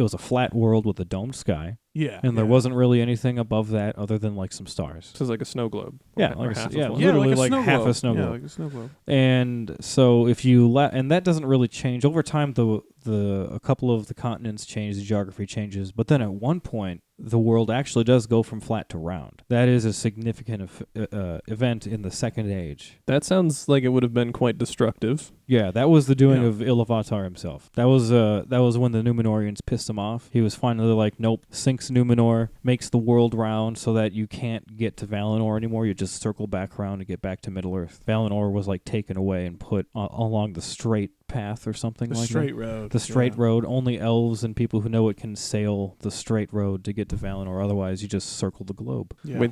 was a flat world with a domed sky. yeah. And there yeah. wasn't really anything above that other than like some stars. So it's like a snow globe. Yeah, Or like half yeah, of one. Yeah, literally like, like half a snow globe. Yeah, like a snow globe. And so if you and that doesn't really change over time. A couple of the continents change, the geography changes, but then at one point the world actually does go from flat to round. That is a significant event in the Second Age. That sounds like it would have been quite destructive. Yeah, that was the doing Yeah. of Iluvatar himself. That was when the Númenóreans pissed him off. He was finally like, nope, sinks Númenor, makes the world round so that you can't get to Valinor anymore. You just circle back around to get back to Middle Earth. Valinor was like taken away and put along the straight path or something The like straight that. road. The straight yeah. road. Only elves and people who know it can sail the straight road to get to Valinor. Otherwise, you just circle the globe. Yeah. Wait,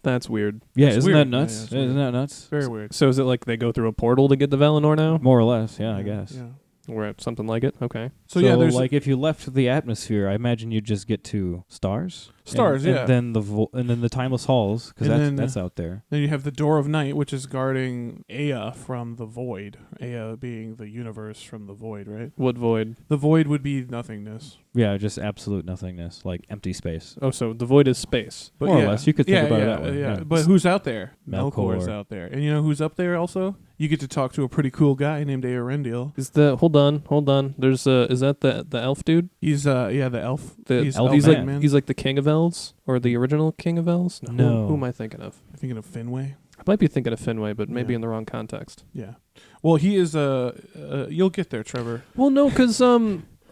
that's weird. Yeah, That's isn't weird. that nuts? Yeah, it's weird. Isn't that nuts? Very weird. So is it like they go through a portal to get to Valinor now? More or less, yeah, I guess. Yeah. Or something like it? Okay. So yeah, there's like if you left the atmosphere, I imagine you'd just get to stars. Stars, and, yeah. And then the timeless halls, because And then- that's out there. Then you have the Door of Night, which is guarding Ea from the Void. Ea being the universe from the Void, right? What void? The Void would be nothingness. Yeah, just absolute nothingness, like empty space. Oh, so the void is space. But More or yeah. less, you could think yeah, about it yeah, that way. Yeah. Yeah. But who's out there? Melkor. Melkor is out there. And you know who's up there also? You get to talk to a pretty cool guy named Earendil. Is the hold on? There's is that the elf dude? He's the elf. He's elf like man. he's like the king of elves or the original king of elves. No. Who am I thinking of? I'm thinking of Finwë. I might be thinking of Finwë, but maybe Yeah. in the wrong context. Yeah. Well, he is you'll get there, Trevor. Well, no, because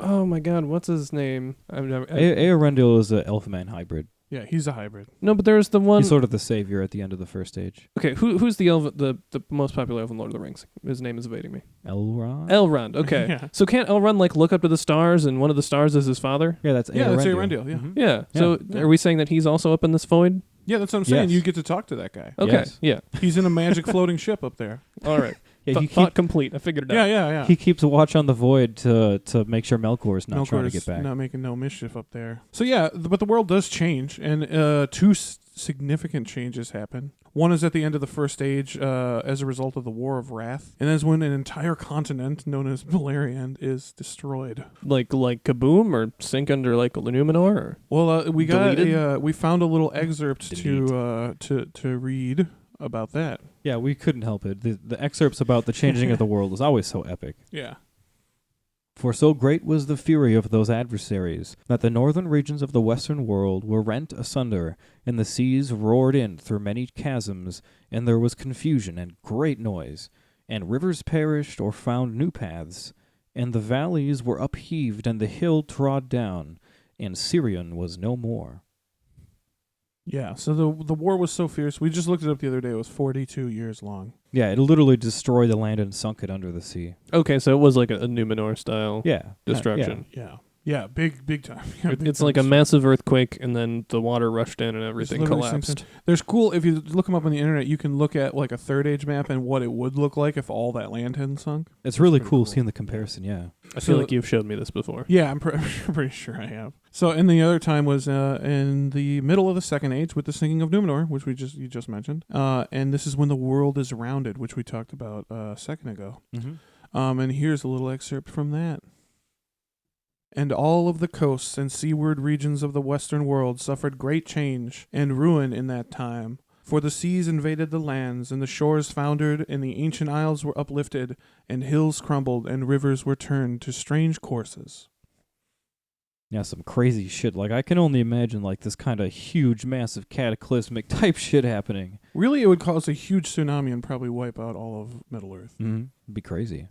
Oh my God, what's his name? I've never. Earendil is an elf-man hybrid. Yeah, he's a hybrid. No, but there's the one. He's sort of the savior at the end of the first stage. Okay, who's the elf? The most popular elf in Lord of the Rings. His name is evading me. Elrond? Elrond. Okay. Yeah. So can't Elrond like look up to the stars and one of the stars is his father? Yeah, that's Yeah, Earendil. that's Earendil, yeah. Mhm. Yeah. So Yeah. are we saying that he's also up in this void? Yeah, that's what I'm saying. Yes. You get to talk to that guy. Okay. Yes. Yeah. He's in a magic floating ship up there. All right. Yeah, he, Thought complete. I figured it Yeah, out. yeah. he keeps a watch on the void to make sure Melkor's not trying to get back. Not making no mischief up there. So yeah, but the world does change, and two significant changes happen. One is at the end of the first stage, as a result of the War of Wrath, and that's when an entire continent known as Beleriand is destroyed. Like kaboom or sink under like Numenor. Or? Well, we got Deleted? we found a little excerpt to read about that. Yeah, we couldn't help it. The excerpts about the changing of the world is always so epic. Yeah. For so great was the fury of those adversaries, that the northern regions of the western world were rent asunder, and the seas roared in through many chasms, and there was confusion and great noise, and rivers perished or found new paths, and the valleys were upheaved, and the hill trod down, and Sirion was no more. Yeah, so the war was so fierce. We just looked it up the other day. It was 42 years long. Yeah, it literally destroyed the land and sunk it under the sea. Okay, so it was like a Numenor style Yeah. destruction. Yeah, big time. Yeah, big It's time. like a massive earthquake, and then the water rushed in, and everything literally collapsed. There's cool, if you look them up on the internet, you can look at like a third age map and what it would look like if all that land hadn't sunk. It's really pretty cool cool. seeing the comparison, yeah. I feel So- like you've showed me this before. Yeah, I'm pretty sure I have. So, and the other time was in the middle of the Second Age with the sinking of Numenor, which you just mentioned. And this is when the world is rounded, which we talked about a second ago. Mm-hmm. And here's a little excerpt from that. And all of the coasts and seaward regions of the western world suffered great change and ruin in that time. For the seas invaded the lands, and the shores foundered, and the ancient isles were uplifted, and hills crumbled, and rivers were turned to strange courses. Yeah, some crazy shit. Like, I can only imagine, like, this kind of huge, massive, cataclysmic type shit happening. Really, it would cause a huge tsunami and probably wipe out all of Middle-earth. Mm-hmm. It'd be crazy.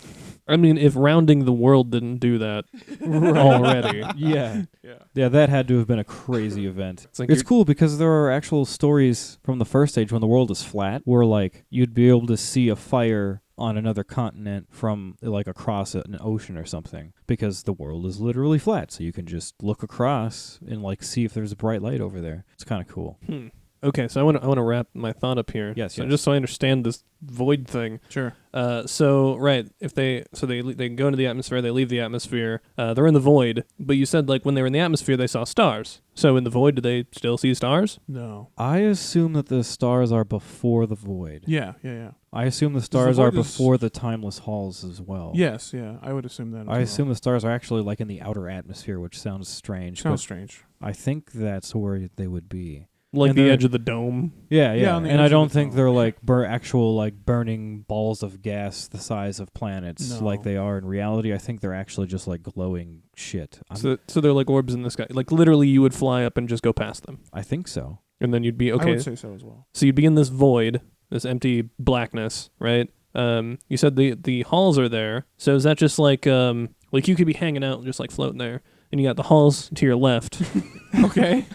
I mean, if rounding the world didn't do that already. Yeah. Yeah. Yeah, that had to have been a crazy event. It's like It's you're- cool because there are actual stories from the first stage when the world is flat where, like, you'd be able to see a fire on another continent from, like, across an ocean or something because the world is literally flat. So you can just look across and, like, see if there's a bright light over there. It's kind of cool. Okay, so I want to wrap my thought up here. Yes, So yes. just so I understand this void thing. Sure. So right, if they go into the atmosphere, they leave the atmosphere. They're in the void. But you said like when they were in the atmosphere, they saw stars. So in the void, do they still see stars? No. I assume that the stars are before the void. Yeah. I assume the stars are void is- before the timeless halls as well. Yes, yeah. I would assume that as I well. assume the stars are actually like in the outer atmosphere, which sounds strange. Sounds but strange. I think that's where they would be. Like And the they're- edge of the dome. Yeah, Yeah, on the and edge I of don't the think dome. they're like actual like burning balls of gas the size of planets No. like they are in reality. I think they're actually just like glowing shit. So they're like orbs in the sky. Like literally, you would fly up and just go past them, I think so. and then you'd be I okay. would say so as well. So you'd be in this void, this empty blackness, right? You said the halls are there. So is that just like you could be hanging out and just like floating there, and you got the halls to your left, Okay.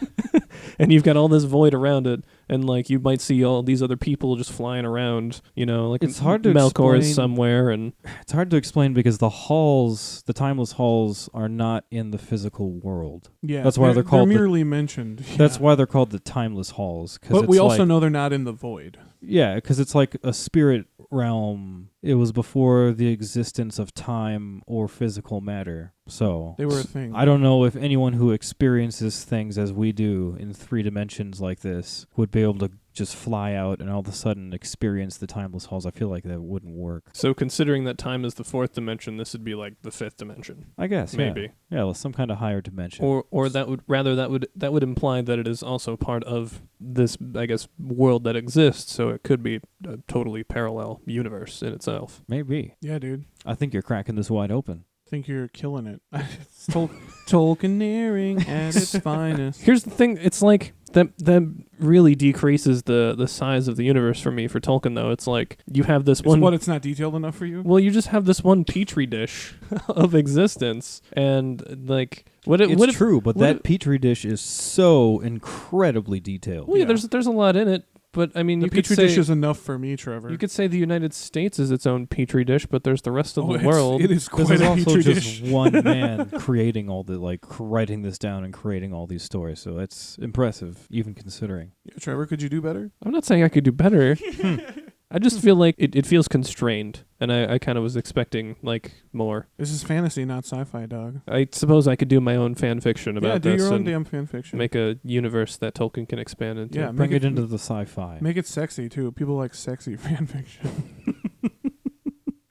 and you've got all this void around it, and like you might see all these other people just flying around, like It's hard to Melkor is explain. somewhere, and It's hard to explain because the halls, the timeless halls, are not in the physical world. Yeah. That's why they're called the- merely mentioned. That's yeah. why they're called the timeless halls. But we also know they're not in the void. Yeah, because it's like a spirit realm. It was before the existence of time or physical matter. So They were a thing. I don't know if anyone who experiences things as we do in 3 dimensions like this would be able to just fly out and all of a sudden experience the timeless halls. I feel like that wouldn't work. so considering that time is the 4th dimension, this would be like the 5th dimension, I guess maybe, Yeah, well, some kind of higher dimension. or that would imply that it is also part of this, I guess, world that exists. So it could be a totally parallel universe in itself. Maybe. Yeah, dude. I think you're cracking this wide open. I think you're killing it. It's Tolkieneering at its finest. Here's the thing: it's like That really decreases the size of the universe for me for Tolkien, though. It's like you have this one. What, it's not detailed enough for you? Well, you just have this one petri dish of existence, and like It's true, but that petri dish is so incredibly detailed. Well, yeah, there's a lot in it. But I mean, the you could petri say dish is enough for me, Trevor. You could say the United States is its own petri dish, but there's the rest of the world. It is quite this is a also petri just dish. one man creating all the writing this down and creating all these stories. So that's impressive, even considering. Yeah, Trevor, could you do better? I'm not saying I could do better. I just feel like it feels constrained, and I kind of was expecting more. This is fantasy, not sci-fi, dog. I suppose I could do my own fan fiction about this. Yeah, do your own damn fan fiction. Make a universe that Tolkien can expand into. Yeah, bring it into the sci-fi. Make it sexy too. People like sexy fan fiction.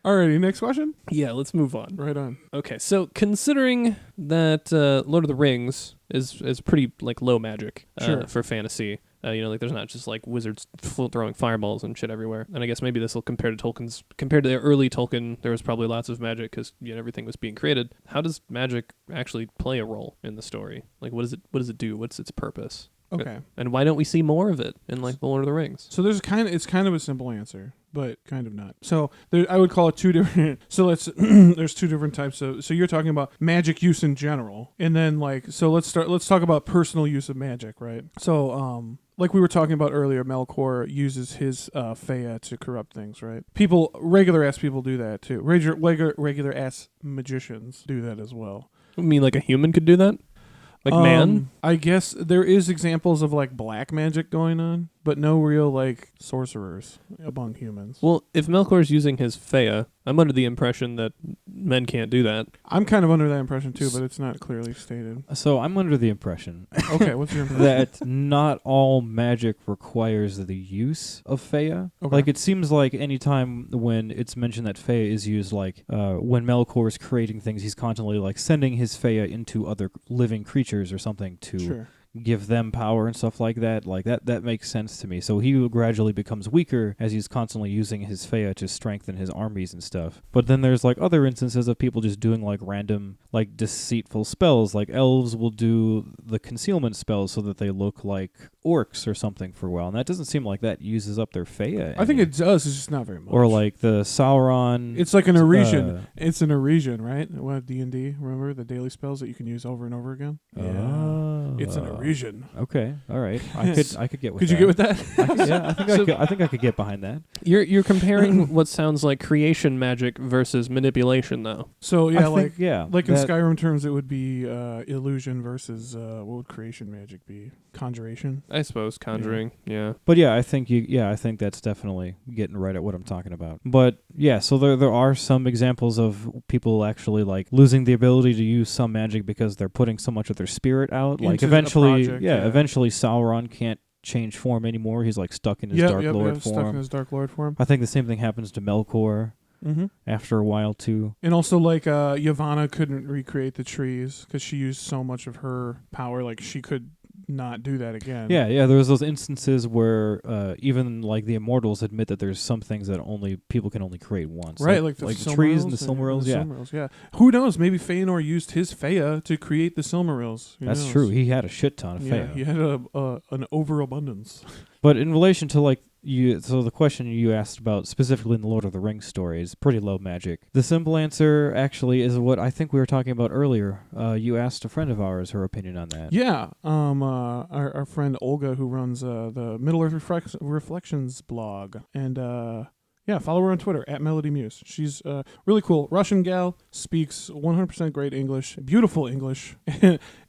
Alrighty, next question? Yeah, let's move on. Right on. Okay, so considering that Lord of the Rings is pretty low magic for fantasy. There's not just wizards throwing fireballs and shit everywhere. And I guess maybe this will compared to the early Tolkien, there was probably lots of magic because everything was being created. How does magic actually play a role in the story? What does it do? What's its purpose? Okay. And why don't we see more of it in the Lord of the Rings? So it's kind of a simple answer, but kind of not. So I would call it two different. So there's two different types of. So you're talking about magic use in general, and then let's talk about personal use of magic, right? So like we were talking about earlier, Melkor uses his Feyre to corrupt things, right? Regular ass people do that too. Regular ass magicians do that as well. You mean a human could do that? Man? I guess there is examples of black magic going on, but no real sorcerers among humans. Well, if Melkor's using his Feyre, I'm under the impression that men can't do that. I'm kind of under that impression too, but it's not clearly stated. So I'm under the impression Okay, what's your impression? that not all magic requires the use of Feyre. Okay. It seems like any time when it's mentioned that Feyre is used, when Melkor is creating things, he's constantly sending his Feyre into other living creatures or something to give them power and stuff like that. That makes sense to me. So he gradually becomes weaker as he's constantly using his Feyre to strengthen his armies and stuff. But then there's other instances of people just doing random deceitful spells. Elves will do the concealment spells so that they look like orcs or something for a while, and that doesn't seem like that uses up their Feyre. I think it does. It's just not very much. Or the Sauron. It's like an Erisian. It's an Erisian, right? What D&D? Remember the daily spells that you can use over and over again? Yeah. It's an Erisian. Okay, all right. I could get with that. Could you get with that? I think I could get behind that. You're comparing what sounds like creation magic versus manipulation, though. So yeah, in Skyrim terms, it would be illusion versus what would creation magic be? Conjuration. I suppose conjuring. Yeah. But yeah, I think that's definitely getting right at what I'm talking about. But yeah, so there are some examples of people actually losing the ability to use some magic because they're putting so much of their spirit out. Eventually, eventually Sauron can't change form anymore. He's stuck in his Dark Lord form. Stuck in his Dark Lord form. I think the same thing happens to Melkor. Mm-hmm. After a while too, and also Yavanna couldn't recreate the trees because she used so much of her power. She could not do that again. Yeah. There was those instances where even the immortals admit that there's some things that people can only create once. Right, the trees and the Silmarils. Silmarils, yeah. Who knows? Maybe Feanor used his Feyre to create the Silmarils. That's true. He had a shit ton of Feyre. He had an overabundance. But in relation to so the question you asked about specifically in the Lord of the Rings story is pretty low magic. The simple answer actually is what I think we were talking about earlier. You asked a friend of ours her opinion on that. Yeah, our friend Olga, who runs the Middle Earth Reflections blog, and follow her on Twitter @MelodyMuse. She's really cool. Russian gal, speaks 100% great English, beautiful English,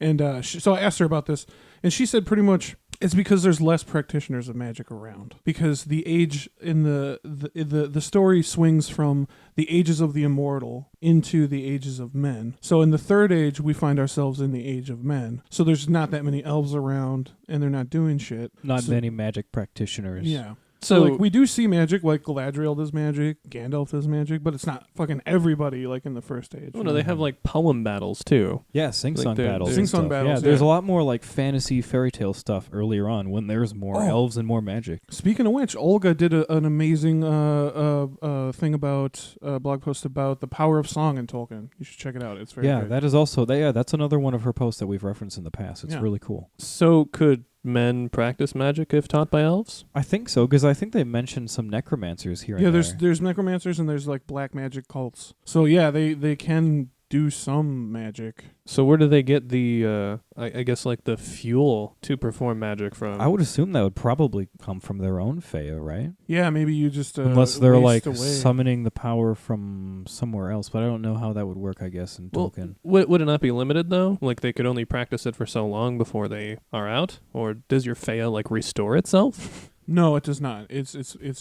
and so I asked her about this, and she said pretty much it's because there's less practitioners of magic around. Because the age in the story swings from the ages of the immortal into the ages of men. So in the third age, we find ourselves in the age of men. So there's not that many elves around, and they're not doing shit. Not many magic practitioners. Yeah. So we do see magic, Galadriel does magic, Gandalf does magic, but it's not fucking everybody in the first age. Oh no, they have poem battles too. Yeah, sing-song battles. Sing-song battles. Yeah, there's a lot more fantasy fairy tale stuff earlier on when there's more elves and more magic. Speaking of which, Olga did an amazing thing about blog post about the power of song in Tolkien. You should check it out. It's very good. That is also that's another one of her posts that we've referenced in the past. It's really cool. So could men practice magic if taught by elves? I think so, because I think they mentioned some necromancers here. Yeah, and there's necromancers and there's like black magic cults. So yeah, they can do some magic. So where do they get the, I guess, like the fuel to perform magic from? I would assume that would probably come from their own Feyre, right? Yeah, maybe you just unless they're like away. summoning the power from somewhere else, but I don't know how that would work. I guess in Tolkien. Would it not be limited though? Like they could only practice it for so long before they are out, or does your Feyre like restore itself? No, it does not. It's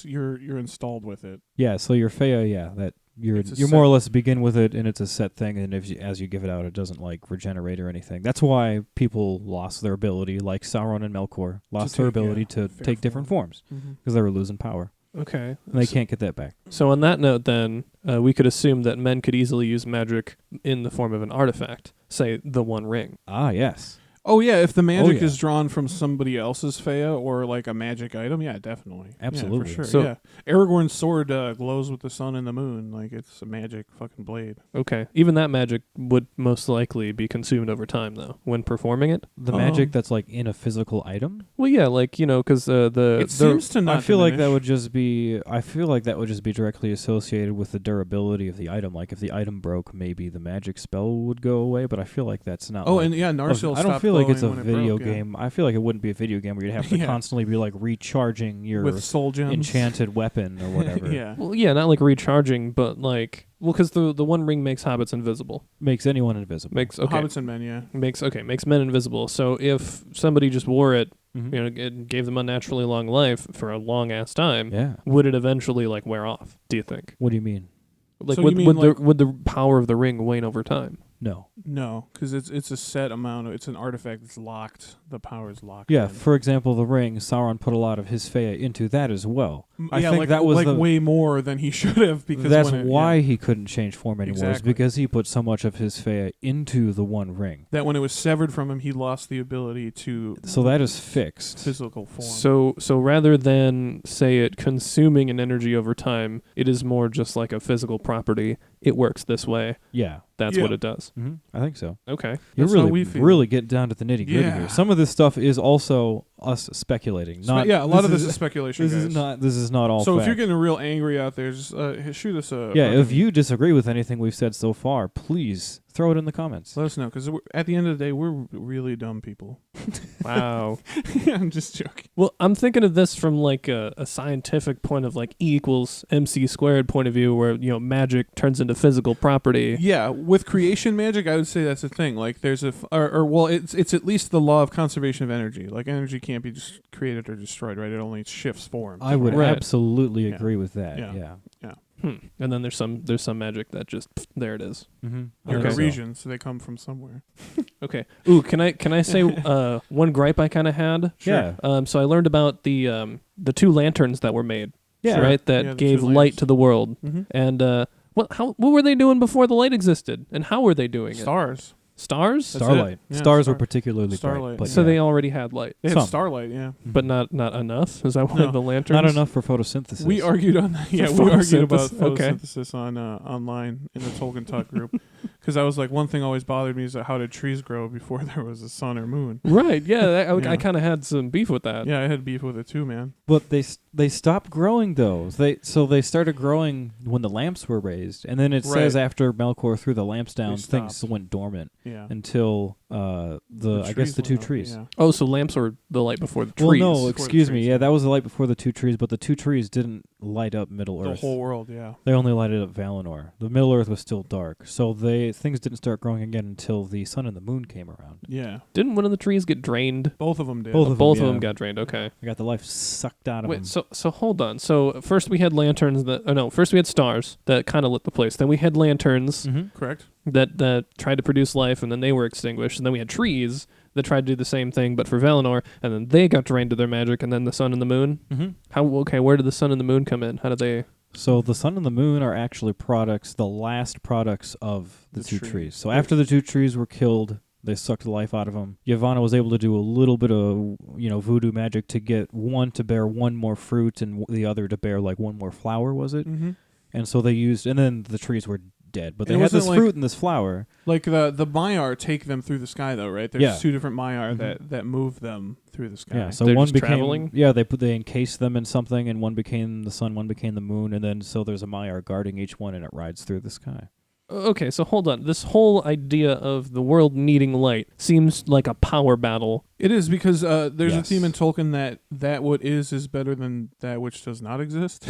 you're installed with it. Yeah, so your Feyre, yeah, that you're set. more or less begin with it, and it's a set thing. And as you give it out, it doesn't like regenerate or anything. That's why people lost their ability, like Sauron and Melkor lost their ability to take different forms because they were losing power. Okay, and they can't get that back. So on that note, then we could assume that men could easily use magic in the form of an artifact, say the One Ring. Ah, yes. Oh yeah, if the magic is drawn from somebody else's Feyre or like a magic item, yeah, definitely. Absolutely. Yeah, for sure. So, yeah. Aragorn's sword glows with the sun and the moon, like it's a magic fucking blade. Okay. Even that magic would most likely be consumed over time, though, when performing it. The magic that's like in a physical item? Well, yeah, like, because it seems to not I feel like diminish. that would just be. I feel like that would just be directly associated with the durability of the item. Like if the item broke, maybe the magic spell would go away. But I feel like that's not. Oh, like, and yeah, Narsil. I don't feel like it's a when it video broke, yeah. game. I feel like it wouldn't be a video game where you'd have to constantly be like recharging your with soul gems, enchanted weapon or whatever. Yeah. Well, yeah, not like recharging, but like, because the One Ring makes hobbits invisible. Makes anyone invisible. Hobbits and men, yeah. Makes men invisible. So if somebody just wore it, Mhm. it gave them unnaturally long life for a long ass time, Yeah. would it eventually like wear off? Do you think? What do you mean? Like, So would, you mean would like- the would the power of the ring wane over time? No. No, because it's a set amount. It's an artifact that's locked. The power is locked. Yeah. in. For example, the ring. Sauron put a lot of his Feyre into that as well. I yeah, think like, that was like the, way more than he should have. Because that's when why he couldn't change form anymore. Is Exactly. because he put so much of his Feyre into the One Ring. that when it was severed from him, he lost the ability to. So that is fixed. Physical form. So rather than say it consuming an energy over time, it is more just like a physical property. It works this way. Yeah. That's Yeah. what it does. Mm-hmm. I think so. Okay. You're That's how really, we feel. really getting down to the nitty gritty Yeah. here. Some of this stuff is also us speculating. Not yeah, a lot of this is speculation. This guys. is not all. So fact. if you're getting real angry out there, just shoot us a. yeah, if fucking- you disagree with anything we've said so far, please throw it in the comments. let us know, because at the end of the day, we're really dumb people. Wow. I'm just joking. Well, I'm thinking of this from like a scientific point of like E equals MC squared point of view, where magic turns into physical property. Yeah, with creation magic, I would say that's a thing. Like there's it's at least the law of conservation of energy. Like energy can't be just created or destroyed, right? It only shifts form. I would Right. absolutely Yeah. agree with that. Yeah. Yeah. And then there's some magic that just there it is. Mm-hmm. They're Okay. Parisian, so they come from somewhere. Okay. Ooh, can I say one gripe I kind of had? Sure. Yeah. So I learned about the two lanterns that were made. Yeah. Right. That Yeah, the gave two light lamps. to the world. Mm-hmm. And what were they doing before the light existed? And how were they doing Stars. it? Stars. That's Starlight. it. Yeah, Stars were star- particularly starlight, bright. But So yeah. they already had light, They had Some. starlight, yeah. but not enough. Is that why No. the lanterns? Not enough for photosynthesis. We argued on that. Yeah, For we argued about photosynthesis, okay. photosynthesis on online in the Tolkien Talk group. Because I was like, one thing always bothered me is that how did trees grow before there was a sun or moon? Right. Yeah. Yeah. I kind of had some beef with that. Yeah, I had beef with it too, man. But they stopped growing though. They started growing when the lamps were raised, and then it says Right. after Melkor threw the lamps down, They things stopped. went dormant Yeah. until I guess the two went up, trees. yeah. Oh, so lamps were the light before the Well, trees. no, Before the excuse me. trees, Yeah, yeah. that was the light before the two trees, but the two trees didn't light up Middle The Earth. whole world, yeah. They only lighted up Valinor. The Middle Earth was still dark, so things didn't start growing again until the sun and the moon came around. Yeah. Didn't one of the trees get drained? Both of them did. Both of them, Both of yeah. them got drained. Okay. I got the life sucked out of them. Wait. So hold on. So first we had lanterns that. Oh no. First we had stars that kind of lit the place. Then we had lanterns Mhm. Correct? that tried to produce life, and then they were extinguished. And then we had trees that tried to do the same thing, but for Valinor, and then they got drained of their magic. And then the sun and the moon. Mhm. Where did the sun and the moon come in? How did they? So the sun and the moon are actually the last products of the The two tree. trees. So after the two trees were killed, they sucked the life out of them. Yavanna was able to do a little bit of voodoo magic to get one to bear one more fruit and the other to bear like one more flower, was it? Mm-hmm. And so they used, and then the trees were dead. But It they had this wasn't fruit and this flower. Like the Maiar take them through the sky, though, right? There's Yeah. 2 different Maiar that move them through the sky. Yeah, so They're one just became traveling? they encased them in something, and one became the sun, one became the moon, and then so there's a Maiar guarding each one, and it rides through the sky. Okay, so hold on. This whole idea of the world needing light seems like a power battle. It is because there's a Yes. theme in Tolkien that what is better than that which does not exist.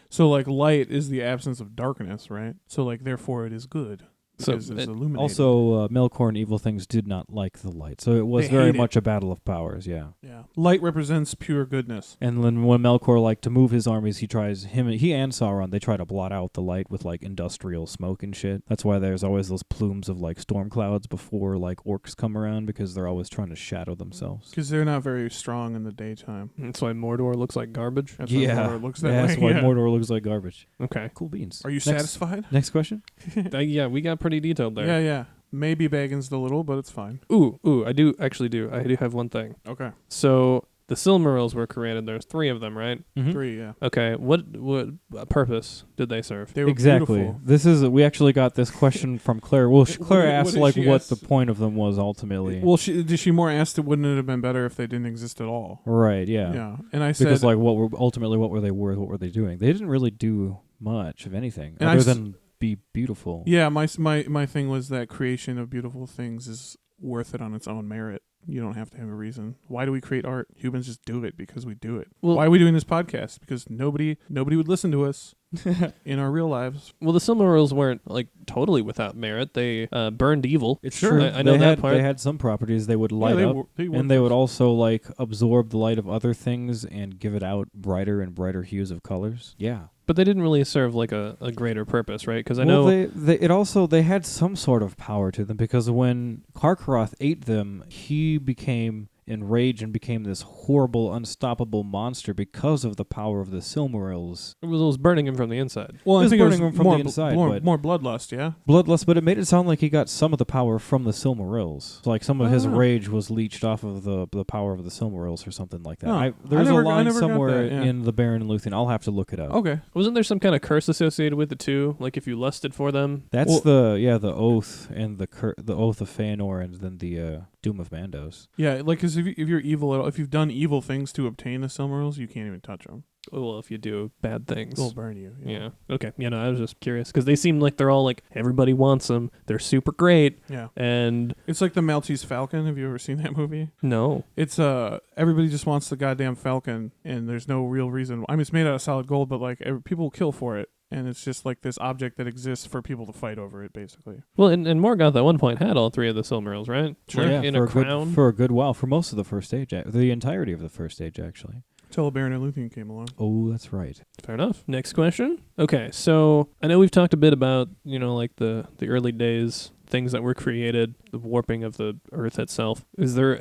So like light is the absence of darkness, right? So like therefore it is good. So Because it's it- illuminated. Also, Melkor and evil things did not like the light, so it was They very hate it. much a battle of powers. Yeah. yeah, light represents pure goodness. And then when Melkor like to move his armies, he and Sauron, they try to blot out the light with like industrial smoke and shit. That's why there's always those plumes of like storm clouds before like orcs come around, because they're always trying to shadow themselves. Because they're not very strong in the daytime. That's why Mordor looks like garbage. That's why Mordor looks that that's way. why yeah. Mordor looks like garbage. Okay. Cool beans. Are you satisfied? Next question? Yeah, we got pretty detailed there. Yeah. Maybe Baggins a little, but it's fine. Ooh, I do have one thing. Okay. So the Silmarils were created. There's 3 of them, right? Mhm. 3, yeah. Okay. What purpose did they serve? They were Exactly. beautiful. We actually got this question from Claire. Well, Claire what asked did like she what ask? the point of them was ultimately. Well, did she more ask that wouldn't it have been better if they didn't exist at all? Right. Yeah. Yeah. And I said Because like what were they worth? What were they doing? They didn't really do much of anything And other than be beautiful. yeah, my thing was that creation of beautiful things is worth it on its own merit. You don't have to have a reason. Why do we create art? Humans just do it because we do it. Well- Why are we doing this podcast? Because nobody would listen to us in our real lives. Well, the Silmarils weren't like totally without merit. They burned evil. It's Sure. true. I know they that had, part. They had some properties they would light yeah, up, they and they would also like absorb the light of other things and give it out brighter and brighter hues of colors. Yeah. But they didn't really serve like a greater purpose, right? Because I well, know they had some sort of power to them, because when Karkaroth ate them, he became enraged and became this horrible, unstoppable monster because of the power of the Silmarils. it was burning him from the inside. Well, It I was think burning him from more, the inside, more, but- more bloodlust, yeah. Bloodlust, but it made it sound like he got some of the power from the Silmarils. So like some of his Oh. rage was leached off of the power of the Silmarils or something like that. Huh. There's I never a line got somewhere that, yeah. in the Baron and Luthien. I'll have to look it up. Okay. Wasn't there some kind of curse associated with it too? Like if you lusted for them? That's the oath and the oath of Feanor, and then the Doom of Mandos. Yeah, like because if you're evil, if you've done evil things to obtain the Silmarils, you can't even touch them. Well, if you do bad things. They'll burn you. Yeah. Okay. Yeah, no, I was just curious because they seem like they're all like, everybody wants them. They're super great. Yeah. And It's like the Maltese Falcon. Have you ever seen that movie? no. It's everybody just wants the goddamn Falcon, and there's no real reason. I mean, it's made out of solid gold, but like people kill for it, and it's just like this object that exists for people to fight over it, basically. Well, and Morgoth at one point had all 3 of the Silmarils, right? Sure. Like, Yeah, in for a crown. for a good while, for most of the first age, the entirety of the first age, actually. Till Baron and Luthien came along. Oh, that's right. Fair enough. Next question. Okay, so I know we've talked a bit about, like the early days, things that were created, the warping of the earth itself. Is there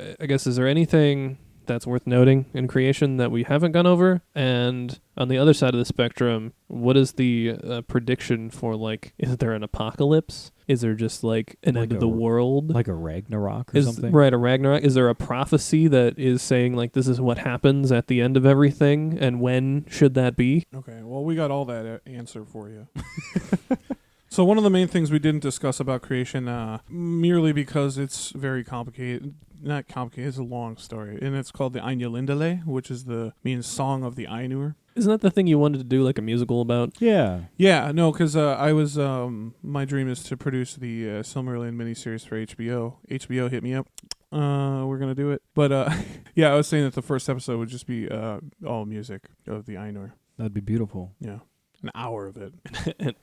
anything that's worth noting in creation that we haven't gone over? And on the other side of the spectrum, what is the prediction for, like, is there an apocalypse? Is there just like an Like end of the world? Like a Ragnarok or something? Right, a Ragnarok. Is there a prophecy that is saying, like, this is what happens at the end of everything, and when should that be? Okay, well, we got all that answer for you. So one of the main things we didn't discuss about creation, merely because it's very complicated, not complicated, it's a long story, and it's called the Ainulindale, which means Song of the Ainur. Isn't that the thing you wanted to do, like, a musical about? Yeah. Yeah, no, because I was, my dream is to produce the Silmarillion miniseries for HBO. HBO hit me up. We're going to do it. But, yeah, I was saying that the first episode would just be all music of the Ainur. That'd be beautiful. Yeah. An hour of it.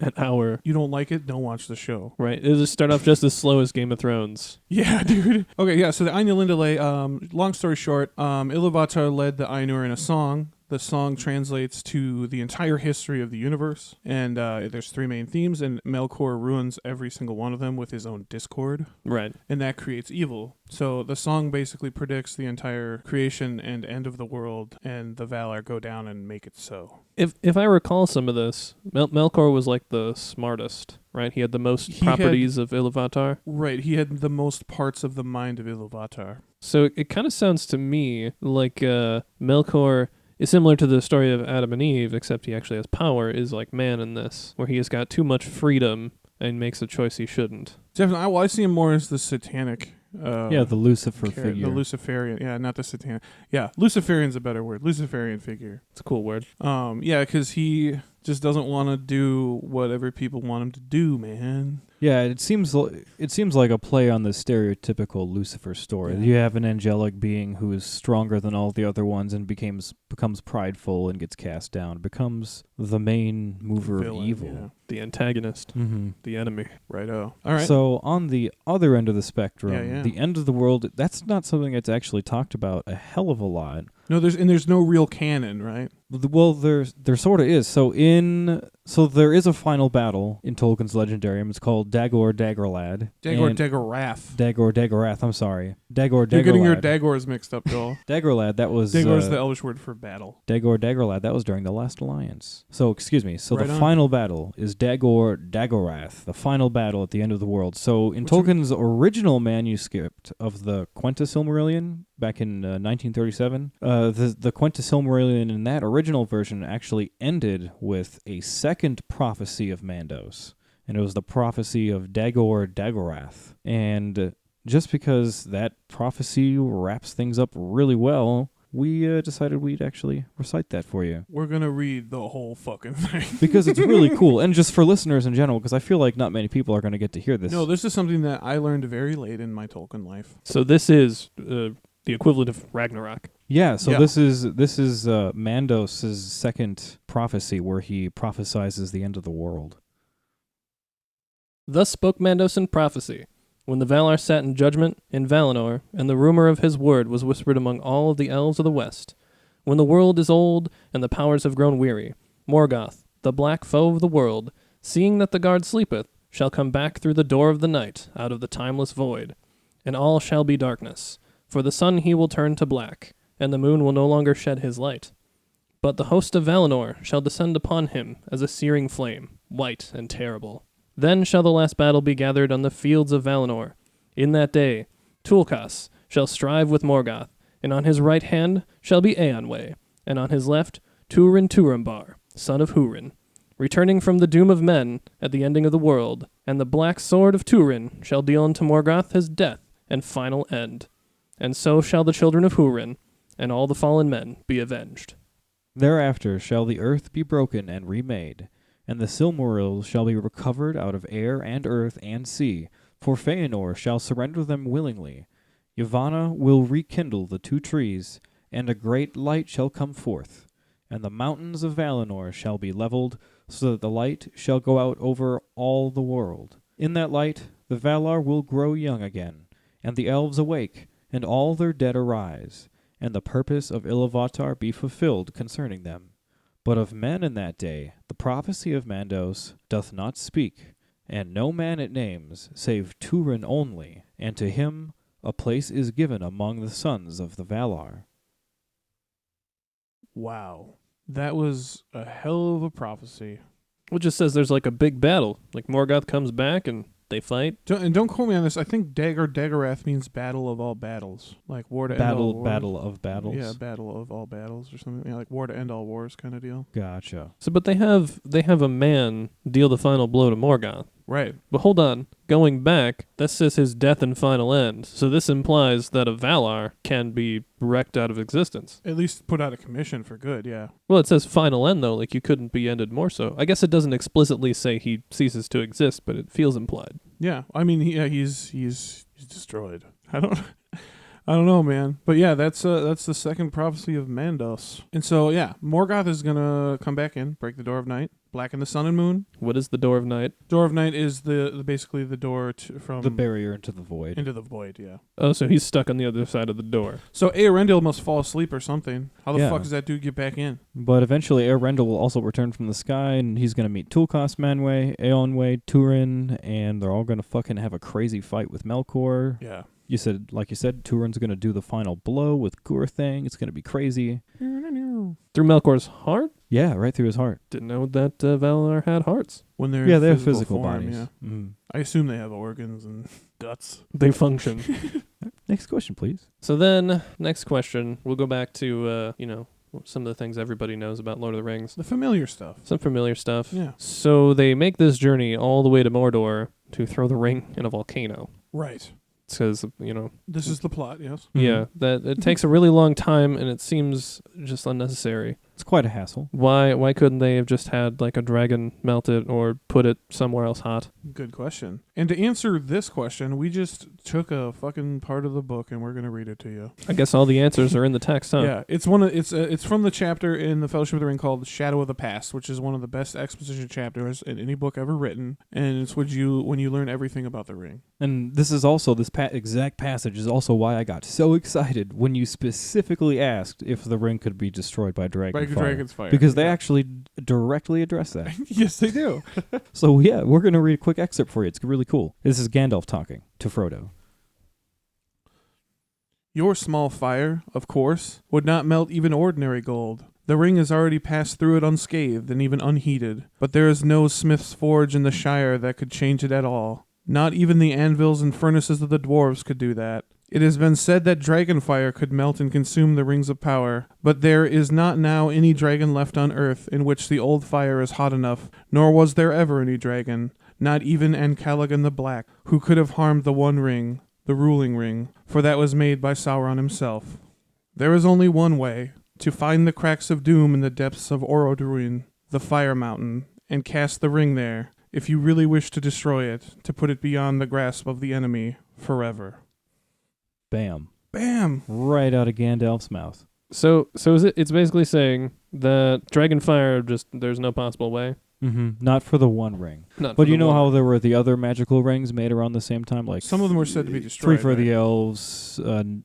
An hour. You don't like it? Don't watch the show. Right. It'll just start off just as slow as Game of Thrones. Yeah, dude. Okay, yeah, so the Ainulindale, long story short, Iluvatar led the Ainur in a song. The song translates to the entire history of the universe, and there's 3 main themes, and Melkor ruins every single one of them with his own discord, Right. and that creates evil. So the song basically predicts the entire creation and end of the world, and the Valar go down and make it so. If I recall some of this, Melkor was like the smartest, right? He had the most He properties of Iluvatar. Right, he had the most parts of the mind of Iluvatar. So it kind of sounds to me like Melkor is similar to the story of Adam and Eve, except he actually has power, is like man in this, where he has got too much freedom and makes a choice he shouldn't. Definitely. I see him more as the satanic. The Lucifer figure. The Luciferian. Yeah, not the satanic. Yeah, Luciferian's a better word. Luciferian figure. It's a cool word. Yeah, because he just doesn't want to do whatever people want him to do, man. Yeah, it seems like a play on the stereotypical Lucifer story. Yeah. You have an angelic being who is stronger than all the other ones and becomes prideful and gets cast down, becomes the main mover Villain, of evil. yeah. The antagonist. Mm-hmm. The enemy. Righto. All right. So on the other end of the spectrum, Yeah. the end of the world, that's not something that's actually talked about a hell of a lot. No, there's no real canon, right? Well, there sort of is. So there is a final battle in Tolkien's Legendarium. It's called Dagor Dagorlad. Dagorath. I'm sorry. Dagor Dagorlad. You're getting your Dagors mixed up, Joel. Dagorlad. That was Dagor's the Elvish word for battle. Dagor Dagorlad. That was during the Last Alliance. So excuse me. So Right the on. final battle is Dagor Dagorath. The final battle at the end of the world. So in Tolkien's original manuscript of the Quenta Silmarillion back in 1937, the Quenta Silmarillion in that original version actually ended with a second prophecy of Mandos, and it was the prophecy of Dagor Dagorath. And just because that prophecy wraps things up really well, we decided we'd actually recite that for you. We're going to read the whole fucking thing. Because it's really cool, and just for listeners in general, because I feel like not many people are going to get to hear this. No, this is something that I learned very late in my Tolkien life. So this is the equivalent of Ragnarok. Yeah, so Yeah. this is Mandos' second prophecy where he prophesizes the end of the world. Thus spoke Mandos in prophecy, when the Valar sat in judgment in Valinor, and the rumor of his word was whispered among all of the elves of the west. When the world is old, and the powers have grown weary, Morgoth, the black foe of the world, seeing that the guard sleepeth, shall come back through the door of the night, out of the timeless void. And all shall be darkness, for the sun he will turn to black, and the moon will no longer shed his light. But the host of Valinor shall descend upon him as a searing flame, white and terrible. Then shall the last battle be gathered on the fields of Valinor. In that day, Tulkas shall strive with Morgoth, and on his right hand shall be Eonwë, and on his left Turin Turambar, son of Húrin, returning from the doom of men at the ending of the world, and the black sword of Turin shall deal unto Morgoth his death and final end. And so shall the children of Húrin, and all the fallen men be avenged. Thereafter shall the earth be broken and remade, and the Silmarils shall be recovered out of air and earth and sea, for Feanor shall surrender them willingly. Yavanna will rekindle the two trees, and a great light shall come forth, and the mountains of Valinor shall be leveled, so that the light shall go out over all the world. In that light the Valar will grow young again, and the elves awake, and all their dead arise, and the purpose of Iluvatar be fulfilled concerning them. But of men in that day the prophecy of Mandos doth not speak, and no man it names, save Turin only, and to him a place is given among the sons of the Valar. Wow. That was a hell of a prophecy. It just says there's like a big battle. Like Morgoth comes back and they fight. Don't quote me on this. I think Dagorath means battle of all battles. Like war to end all wars. Battle of battles. Yeah, battle of all battles or something. Yeah, like war to end all wars kind of deal. Gotcha. So, but they have a man deal the final blow to Morgoth. Right. But hold on, going back, that says his death and final end. So this implies that a Valar can be wrecked out of existence. At least put out a commission for good, yeah. Well, it says final end though, like you couldn't be ended more so. I guess it doesn't explicitly say he ceases to exist, but it feels implied. Yeah. I mean, he's destroyed. I don't know, man. But yeah, that's the second prophecy of Mandos. And so yeah, Morgoth is gonna come back in, break the door of night, blacken the sun and moon. What is the door of night? Door of night is the basically the door from The barrier into the void. into the void. Yeah. Oh, so he's stuck on the other side of the door. So Eärendil must fall asleep or something. How the Yeah. fuck does that dude get back in? But eventually Eärendil will also return from the sky, and he's going to meet Tulkas Manwë, Eonwë, Turin, and they're all going to fucking have a crazy fight with Melkor. Yeah. Like you said, Turin's going to do the final blow with Gurthang. It's going to be crazy. Through Melkor's heart? Yeah, right through his heart. Didn't know that Valar had hearts. When they're Yeah, in they have physical form, bodies. Yeah. Mhm. I assume they have organs and guts. They function. Next question, please. So then, next question, we'll go back to, some of the things everybody knows about Lord of the Rings. The familiar stuff. Some familiar stuff. Yeah. So they make this journey all the way to Mordor to throw the ring in a volcano. Right. Because, This is the plot, yes. yeah, that it takes a really long time and it seems just unnecessary. It's quite a hassle. Why couldn't they have just had like a dragon melt it or put it somewhere else hot? Good question. And to answer this question, we just took a fucking part of the book and we're going to read it to you. I guess all the answers are in the text, huh? Yeah, it's it's from the chapter in the Fellowship of the Ring called Shadow of the Past, which is one of the best exposition chapters in any book ever written, and it's when you learn everything about the ring. And this is also, this exact passage is also why I got so excited when you specifically asked if the ring could be destroyed by Dragon's fire. Because they actually directly address that. Yes, they do. So yeah, we're going to read a quick excerpt for you. It's really cool. This is Gandalf talking to Frodo. Your small fire, of course, would not melt even ordinary gold. The ring has already passed through it unscathed and even unheated, but there is no smith's forge in the Shire that could change it at all. Not even the anvils and furnaces of the dwarves could do that. It has been said that dragon fire could melt and consume the rings of power, but there is not now any dragon left on earth in which the old fire is hot enough, nor was there ever any dragon, not even Ancalagan the Black, who could have harmed the One Ring, the ruling ring, for that was made by Sauron himself. There is only one way, to find the cracks of doom in the depths of Orodruin, the Fire Mountain, and cast the ring there, if you really wish to destroy it, to put it beyond the grasp of the enemy forever. Bam. Bam! Right out of Gandalf's mouth. So it's basically saying that Dragonfire there's no possible way. Mm-hmm. Not for the One Ring. Not But for you the know one how ring. there were the other magical rings made around the same time? Like Some of them were said to be destroyed. 3 for right? the elves, 7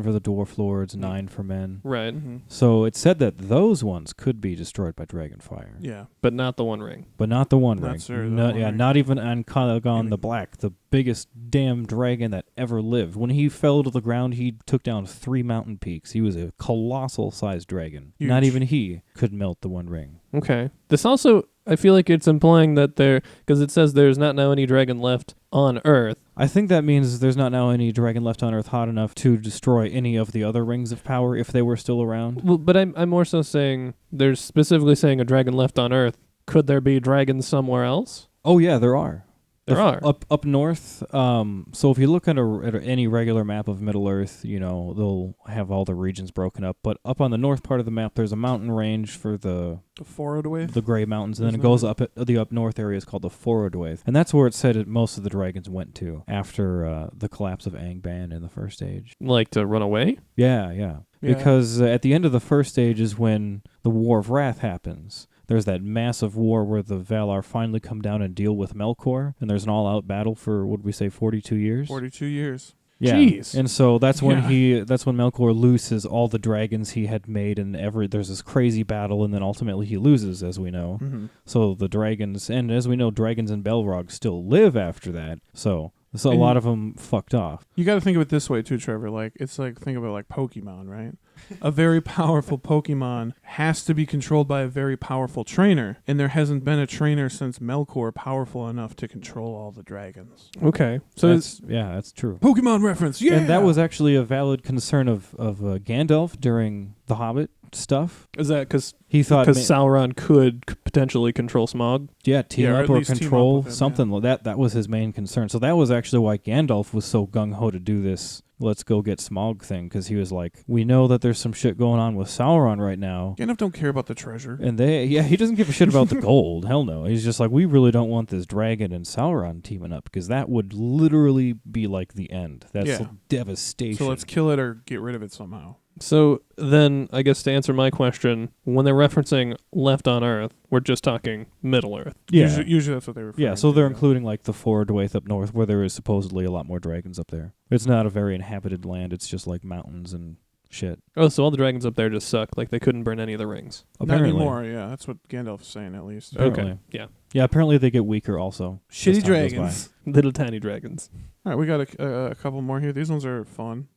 for the dwarf lords, 9 for men. Right, Mhm. So it said that those ones could be destroyed by Dragonfire. Yeah. but not the One Ring. But not the One Not Ring. sir, the Not, One yeah, Ring. not even Ancalagan the Black, the biggest damn dragon that ever lived. When he fell to the ground, he took down 3 mountain peaks. He was a colossal sized dragon. Huge. Not even he could melt the One Ring. Okay. This also, I feel like it's implying that because it says there's not now any dragon left on Earth. I think that means there's not now any dragon left on Earth hot enough to destroy any of the other rings of power if they were still around. Well, but I'm more so saying, there's specifically saying a dragon left on Earth. Could there be dragons somewhere else? Oh yeah, there are. There are. Up north. So if you look at any regular map of Middle Earth, they'll have all the regions broken up. But up on the north part of the map, there's a mountain range for the Forodwaith? the Grey Mountains, and then it Isn't goes it? up at the up north area is called the Forodwaith, and that's where it said most of the dragons went to after the collapse of Angband in the First Age. Like to run away? Yeah. Yeah. Because at the end of the First Age is when the War of Wrath happens. There's that massive war where the Valar finally come down and deal with Melkor, and there's an all-out battle for, what did we say, 42 years? 42 years. Yeah. Jeez. And so that's when Yeah. that's when Melkor loses all the dragons he had made, and there's this crazy battle, and then ultimately he loses, as we know. Mm-hmm. So the dragons, and as we know, dragons in Belrog still live after that. So a And lot of them fucked off. You got to think of it this way too, Trevor. Think of it like Pokemon, right? A very powerful Pokemon has to be controlled by a very powerful trainer, and there hasn't been a trainer since Melkor powerful enough to control all the dragons. Okay. So That's true. Pokemon reference, yeah. And that was actually a valid concern of Gandalf during the Hobbit stuff. is that because He thought, Sauron could potentially control Smaug? team Yeah, or up at or least team up control with him, something like that. That was his main concern. So that was actually why Gandalf was so gung ho to do this. Let's go get Smaug thing, because he was like, we know that there's some shit going on with Sauron right now. Gandalf don't care about the treasure. And he doesn't give a shit about the gold. Hell no. He's just like, we really don't want this dragon and Sauron teaming up, because that would literally be like the end. That's devastation. So let's kill it or get rid of it somehow. So then, I guess to answer my question, when they're referencing left on Earth, we're just talking Middle Earth. Yeah. Usually that's what they refer. Yeah, so they're including like the Forodwaith up north, where there is supposedly a lot more dragons up there. It's not a very inhabited land. It's just like mountains and shit. Oh, so all the dragons up there just suck. Like they couldn't burn any of the rings. Not anymore. Yeah, that's what Gandalf's saying at least. Apparently. Okay. Yeah. Yeah, apparently they get weaker also. as Shitty time goes by. dragons. Little tiny dragons. All right, we got a couple more here. These ones are fun.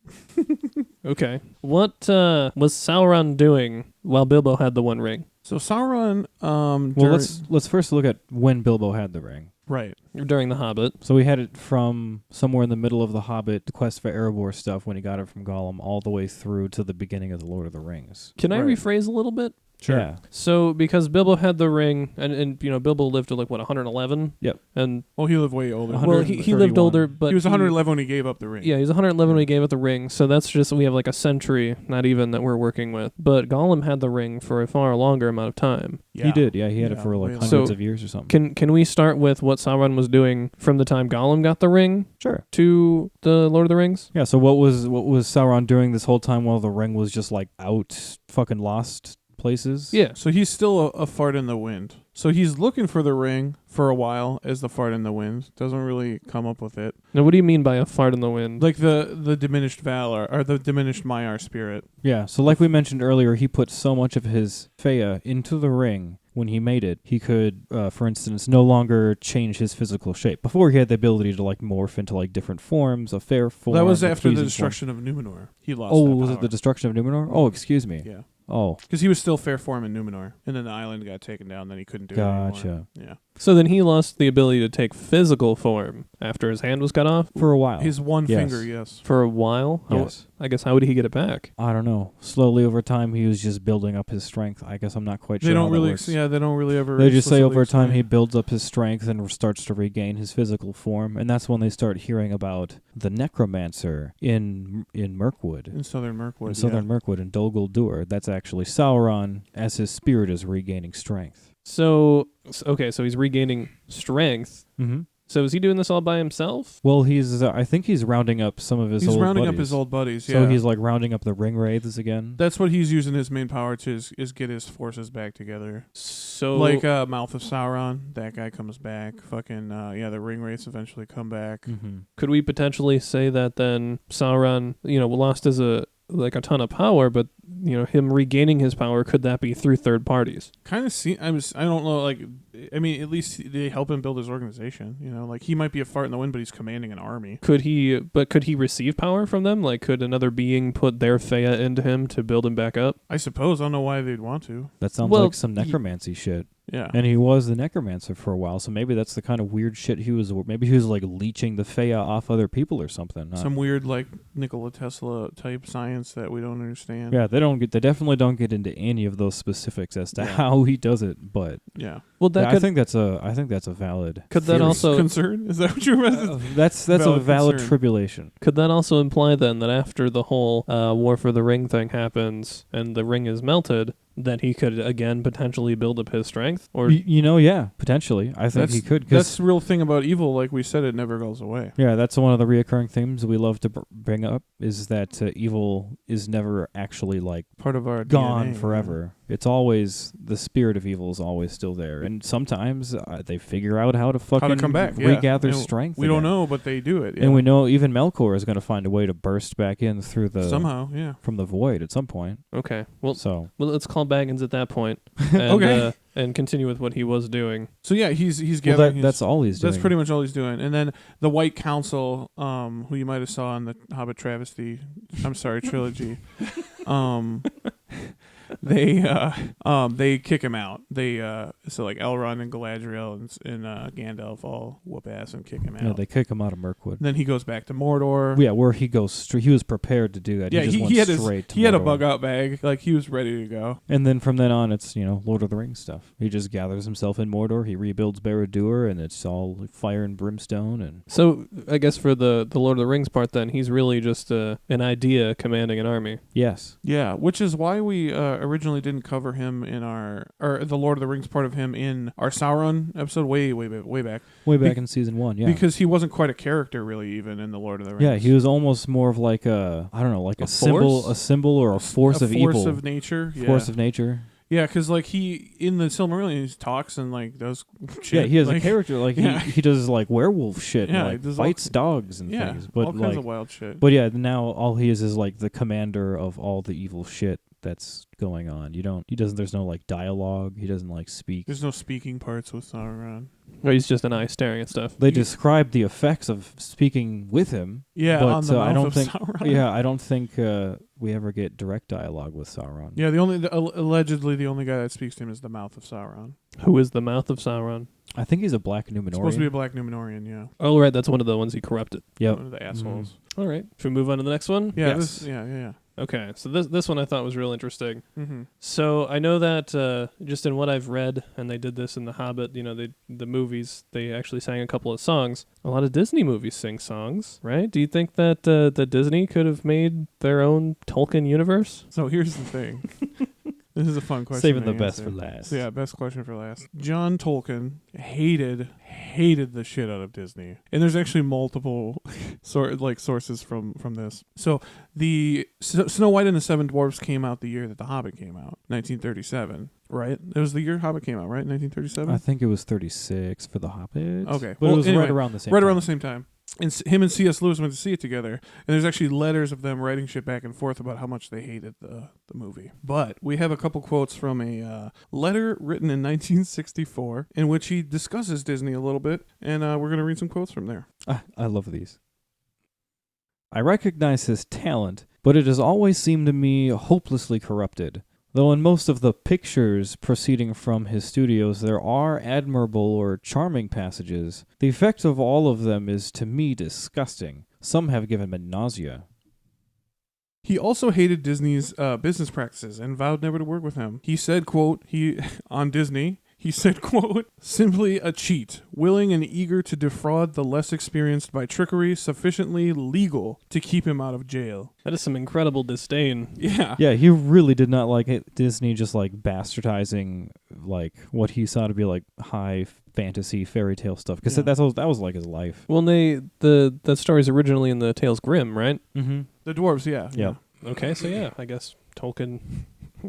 Okay. What was Sauron doing while Bilbo had the One Ring? So Sauron, Well, let's first look at when Bilbo had the ring. Right. during The Hobbit. So he had it from somewhere in the middle of The Hobbit, the quest for Erebor stuff, when he got it from Gollum, all the way through to the beginning of The Lord of the Rings. Can I Right. rephrase a little bit? Sure. Yeah. So because Bilbo had the ring, and Bilbo lived to 111. Yep. And Well, he lived way older. well, he lived 131. older, but he was 111 when he gave up the ring. Yeah, he was 111 when he gave up the ring. So that's just we have like a century, not even that we're working with. But Gollum had the ring for a far longer amount of time. Yeah. He did. Yeah, he had it Yeah, for way like longer. hundreds So of years or something. Can we start with what Sauron was doing from the time Gollum got the ring Sure. to the Lord of the Rings? Yeah. So what was Sauron doing this whole time while the ring was just like out, fucking lost places? Yeah. So he's still a fart in the wind. So he's looking for the ring for a while as the fart in the wind. Doesn't really come up with it. Now, what do you mean by a fart in the wind? Like the diminished valor or the diminished Maiar spirit. Yeah. So like we mentioned earlier, he put so much of his Feyre into the ring. When he made it, he could, for instance, no longer change his physical shape. Before, he had the ability to like morph into like different forms, a fair form. That was a after the pleasing destruction of Numenor. He lost. form. that Oh, was it power. the destruction of Numenor? Oh, excuse me. Yeah. Oh, Because he was still fair form in Numenor, and then the island got taken down. Then he couldn't do it gotcha. anymore. Yeah. So then he lost the ability to take physical form after his hand was cut off For a while. His one Yes. finger, yes. for a while. Yes. I guess how would he get it back? I don't know. Slowly over time, he was just building up his strength. I guess I'm not quite sure. They don't how that really, works. they don't really ever. They just say explicitly over time explain. he builds up his strength and starts to regain his physical form, and that's when they start hearing about the necromancer in Mirkwood, in Southern Mirkwood. in Southern Mirkwood, in Dol Guldur. That's actually Sauron as his spirit is regaining strength. So he's regaining strength. Mm-hmm. So is he doing this all by himself? Well, I think he's rounding up some of his He's old rounding buddies. up his old buddies. Yeah. So he's like rounding up the ring wraiths again. That's what he's using his main power to is get his forces back together. So Like Mouth of Sauron, that guy comes back. Fucking the ring wraiths eventually come back. Mm-hmm. could we potentially say that then Sauron, lost as a ton of power, but him regaining his power, could that be through third parties? Kind of see. I don't know. Like, I mean, at least they help him build his organization. Like he might be a fart in the wind, but he's commanding an army. Could he receive power from them? Like, could another being put their Feyre into him to build him back up? I suppose. I don't know why they'd want to. That sounds Well, like some necromancy shit. Yeah. And he was the necromancer for a while, so maybe that's the kind of weird shit he was. Maybe he was like leeching the Feyre off other people or something. Some weird like Nikola Tesla type science that we don't understand. Yeah, they definitely don't get into any of those specifics as to Yeah. how he does it, but Yeah. Well, that yeah, could I think that's a valid. could that theory. also concern? Is that what you're that's a valid valid concern. tribulation. could that also imply then that after the whole War for the Ring thing happens and the ring is melted, that he could again potentially build up his strength? Or Yeah, potentially. I think he could. 'Cause That's the real thing about evil. Like we said, it never goes away. yeah, that's one of the reoccurring themes we love to bring up is that evil is never actually like Part of our gone DNA, forever. It's always the spirit of evil is always still there, and sometimes they figure out how to fucking come back, yeah. regather You know, strength. We don't again. know, but they do it. Yeah. And we know even Melkor is going to find a way to burst back in through the somehow, yeah. from the void at some point. okay, well, So let's call Baggins at that point and, Okay. And continue with what he was doing. So yeah, he's gathering. that's all he's doing. That's pretty much all he's doing. And then the White Council, who you might have saw in the Hobbit travesty, trilogy, they kick him out. So like Elrond and Galadriel and Gandalf all whoop ass and kick him out. Yeah, they kick him out of Mirkwood. Then he goes back to Mordor. Yeah, where he goes straight. He was prepared to do that. Yeah, he just went he had straight to he had a Mordor. bug out bag. Like he was ready to go. And then from then on, it's Lord of the Rings stuff. He just gathers himself in Mordor. He rebuilds Barad-dûr, and it's all fire and brimstone. And So I guess for the Lord of the Rings part, then he's really just an idea commanding an army. yes, Yeah, which is why we originally didn't cover him in or the Lord of the Rings part of him in our Sauron episode way back. way back in season 1. Yeah, Because he wasn't quite a character really even in the Lord of the Rings. yeah, he was almost more of like a symbol or a force of evil, force of nature. Yeah. force of nature. Yeah, because like he in the Silmarillion he talks and like does shit. Yeah, he has like, a character like yeah. he does like werewolf shit, Yeah, and, he like does all fights dogs and Yeah, things. But all kinds of wild shit. But yeah, now all he is like the commander of all the evil shit that's going on. There's no like dialogue. He doesn't like speak. There's no speaking parts with Sauron. Or he's just an eye staring at stuff. They describe the effects of speaking with him. Yeah, but on the mouth I don't of think. Sauron. Yeah, I don't think we ever get direct dialogue with Sauron. Yeah, allegedly the only guy that speaks to him is the mouth of Sauron. Who is the mouth of Sauron? I think he's a black Numenorian. Supposed to be a black Numenorian, yeah. Oh, right. That's one of the ones he corrupted. Yep. One of the assholes. All right. Should we move on to the next one? Yeah, Yes. yeah. Okay. So this one I thought was real interesting. Mm-hmm. So I know that just in what I've read, and they did this in The Hobbit, the movies, they actually sang a couple of songs. A lot of Disney movies sing songs, right? Do you think that that Disney could have made their own Tolkien universe? So here's the thing. This is a fun question. Saving the to best answer. for last. So yeah, best question for last. John Tolkien hated the shit out of Disney, and there's actually multiple sources from this. So the Snow White and the Seven Dwarfs came out the year that The Hobbit came out, 1937. Right? It was the year Hobbit came out, right? 1937. I think it was 36 for The Hobbit. Okay, but it was anyway, right around the same. Right time. around the same time. And him and C.S. Lewis went to see it together, and there's actually letters of them writing shit back and forth about how much they hated the movie. But we have a couple quotes from a letter written in 1964 in which he discusses Disney a little bit, and we're going to read some quotes from there. I love these. I recognize his talent, but it has always seemed to me hopelessly corrupted. Though in most of the pictures proceeding from his studios there are admirable or charming passages, the effect of all of them is to me disgusting. Some have given me nausea. He also hated Disney's business practices and vowed never to work with him. He said, quote, on Disney, he said, quote, simply a cheat, willing and eager to defraud the less experienced by trickery sufficiently legal to keep him out of jail. That is some incredible disdain. Yeah. Yeah, he really did not like it. Disney just like bastardizing like what he saw to be like high fantasy fairy tale stuff because Yeah. that was like his life. Well, that story's originally in the Tales Grimm, right? Mm-hmm. The dwarves, yeah. Yep. Okay, so yeah, I guess Tolkien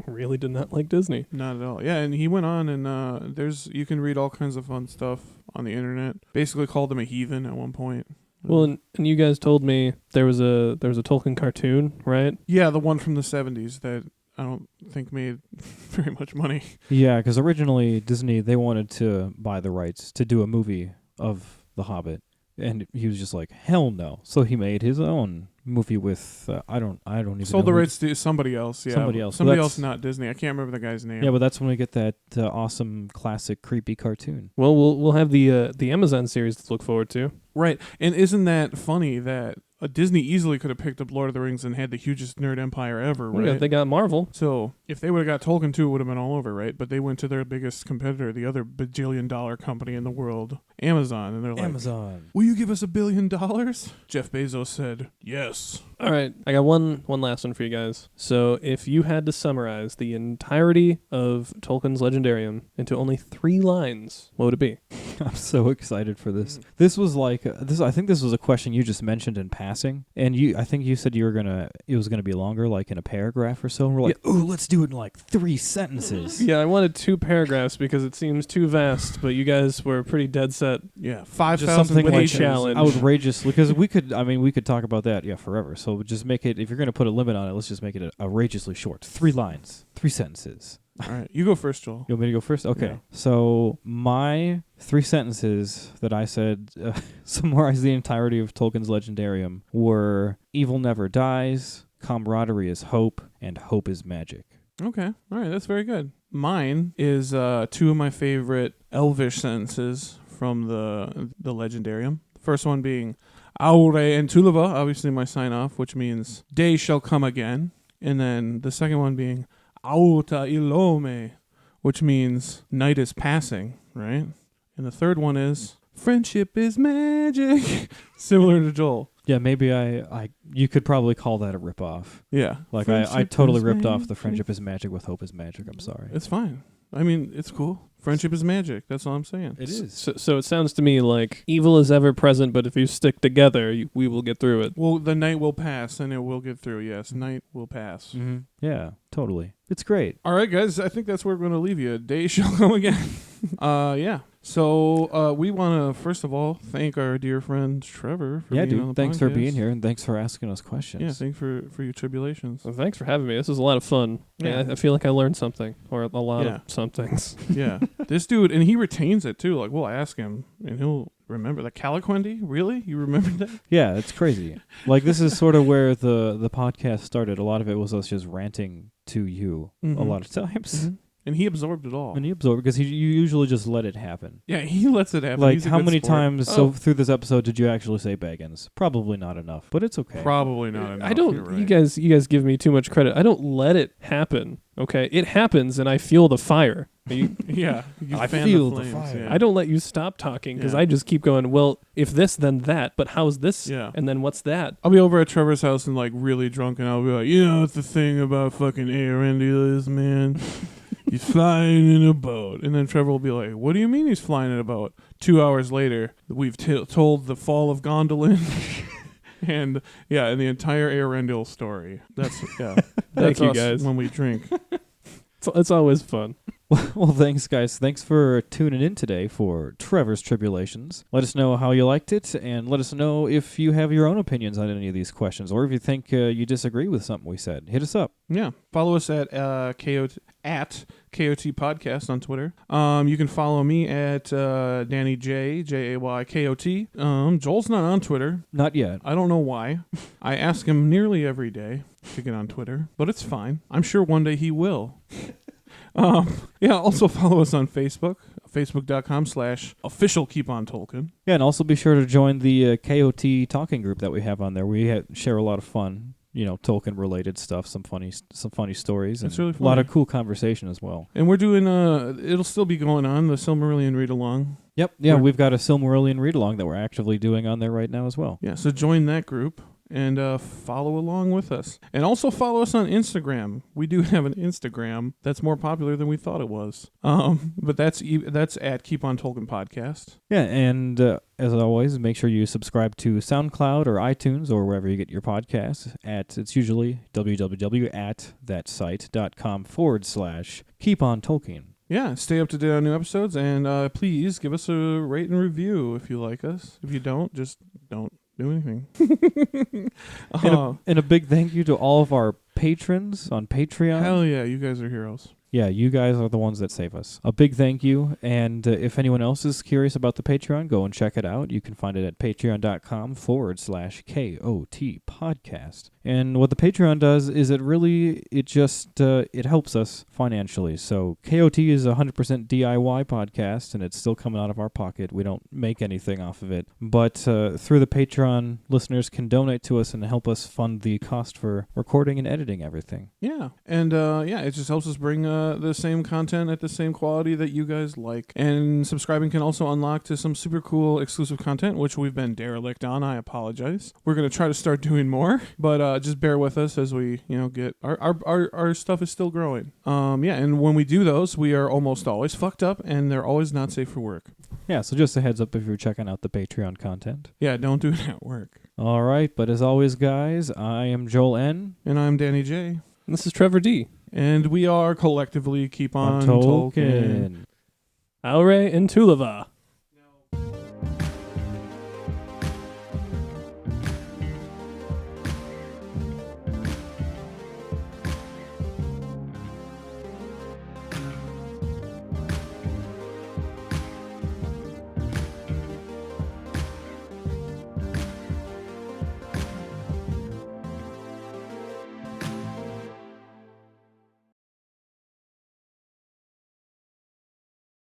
really did not like Disney. Not at all. Yeah, and he went on, and you can read all kinds of fun stuff on the internet. Basically called him a heathen at one point. Well, and you guys told me there was a Tolkien cartoon, right? Yeah, the one from the 70s that I don't think made very much money. Yeah, because originally Disney, they wanted to buy the rights to do a movie of The Hobbit, and he was just like, hell no. So he made his own movie with I don't even Sold know the who- rights to somebody else. Yeah, Somebody else. Somebody Well, else, not Disney. I can't remember the guy's name. Yeah, but that's when we get that awesome classic creepy cartoon. Well, we'll have the Amazon series to look forward to. Right, and isn't that funny that Disney easily could have picked up Lord of the Rings and had the hugest nerd empire ever, Well, right? yeah, they got Marvel. So if they would have got Tolkien too, it would have been all over, right? But they went to their biggest competitor, the other bajillion-dollar company in the world, Amazon, and they're like, Amazon. "Will you give us $1 billion?" Jeff Bezos said, "Yes." All right, I got one last one for you guys. So if you had to summarize the entirety of Tolkien's Legendarium into only 3 lines, what would it be? I'm so excited for this. This was like I think this was a question you just mentioned in passing, and I think you said it was gonna be longer, like in a paragraph or so. And we're like, ooh, let's do it in like 3 sentences. Yeah, I wanted 2 paragraphs because it seems too vast, but you guys were pretty dead set. Yeah, 5,000 something with a like challenge. Outrageous, because we could talk about that forever. So just make it, if you're gonna put a limit on it, let's just make it outrageously short. 3 lines, 3 sentences. All right, you go first, Joel. You want me to go first? Okay. Yeah. So my 3 sentences that I said summarize the entirety of Tolkien's Legendarium were: evil never dies, camaraderie is hope, and hope is magic. Okay, all right, that's very good. Mine is 2 of my favorite Elvish sentences from the Legendarium. The first one being Aure and Tulava, obviously my sign-off, which means day shall come again. And then the second one being Auta Ilome, which means night is passing, right? And the third one is friendship is magic, similar to Joel. Yeah, maybe you could probably call that a ripoff. Yeah. Like I Friendship totally is ripped off the magic. friendship is magic with hope is magic. I'm sorry. It's fine. I mean, it's cool. Friendship is magic. That's all I'm saying. It is. So it sounds to me like evil is ever present, but if you stick together, we will get through it. Well, the night will pass and it will get through. Yes, night will pass. Mm-hmm. Yeah, totally. It's great. All right, guys. I think that's where we're going to leave you. Day shall come again. Yeah. So we want to first of all thank our dear friend Trevor for being on the Thanks for podcast. being here, and thanks for asking us questions. Yeah, thanks for your tribulations. Well, thanks for having me. This was a lot of fun. Yeah. I feel like I learned something, or a lot Yeah. of some things. Yeah, this dude, and he retains it too. Like we'll ask him, and he'll remember the Caliquendi. Really, you remembered that? Yeah, it's crazy. Like this is sort of where the podcast started. A lot of it was us just ranting to you a Mhm. lot of times. Mhm. And he absorbed it all. And he absorbed because you usually just let it happen. Yeah, he lets it happen. Like, He's a how good many sport. times through this episode did you actually say Baggins? Probably not enough, but it's okay. Probably not enough. I don't. You're right. You guys give me too much credit. I don't let it happen. Okay, it happens, and I feel the fire. Yeah, I fan feel the the flames. fire. Yeah. I don't let you stop talking because Yeah. I just keep going. Well, if this, then that. But how's this? Yeah. And then what's that? I'll be over at Trevor's house and like really drunk, and I'll be like, you know what the thing about fucking Arendelle is, man? He's flying in a boat. And then Trevor will be like, what do you mean he's flying in a boat? 2 hours later, we've told the fall of Gondolin. And and the entire Arendelle story. That's that's you us guys. when we drink. It's always fun. Well, thanks, guys. Thanks for tuning in today for Trevor's Tribulations. Let us know how you liked it, and let us know if you have your own opinions on any of these questions, or if you think you disagree with something we said. Hit us up. Yeah, follow us at KOT Podcast on Twitter. You can follow me at Danny JAYKOT. Joel's not on Twitter. Not yet. I don't know why. I ask him nearly every day to get on Twitter, but it's fine. I'm sure one day he will. Also follow us on Facebook, facebook.com/official Keep On Tolkien. Yeah, and also be sure to join the KOT talking group that we have on there. We share a lot of fun, Tolkien related stuff, some funny stories, and It's really a lot funny. of cool conversation as well. And we're doing it'll still be going on, the Silmarillion read along. Yep. Yeah, We're- we've got a Silmarillion read along that we're actively doing on there right now as well. Yeah, so join that group and follow along with us. And also follow us on Instagram. We do have an Instagram that's more popular than we thought it was. But that's at Keep On Tolkien Podcast. Yeah, and as always, make sure you subscribe to SoundCloud or iTunes or wherever you get your podcasts. It's usually www.thatsite.com/keepontolkien. Yeah, stay up to date on new episodes, and please give us a rate and review if you like us. If you don't, just don't do anything. And a big thank you to all of our patrons on Patreon. Hell yeah, you guys are heroes. Yeah, you guys are the ones that save us. A big thank you. And if anyone else is curious about the Patreon, go and check it out. You can find it at patreon.com/KOT podcast. And what the Patreon does is it helps us financially. So KOT is a 100% DIY podcast, and it's still coming out of our pocket. We don't make anything off of it. But through the Patreon, listeners can donate to us and help us fund the cost for recording and editing everything. Yeah, and it just helps us bring the same content at the same quality that you guys like. And subscribing can also unlock to some super cool exclusive content, which we've been derelict on. I apologize. We're going to try to start doing more, but just bear with us as we, get our stuff is still growing. And when we do those, we are almost always fucked up, and they're always not safe for work. Yeah, so just a heads up if you're checking out the Patreon content. Yeah, don't do it at work. All right, but as always, guys, I am Joel N. And I'm Danny J. And this is Trevor D. And we are collectively Keep On Tolkien. Tolkien. Aure in Tulava.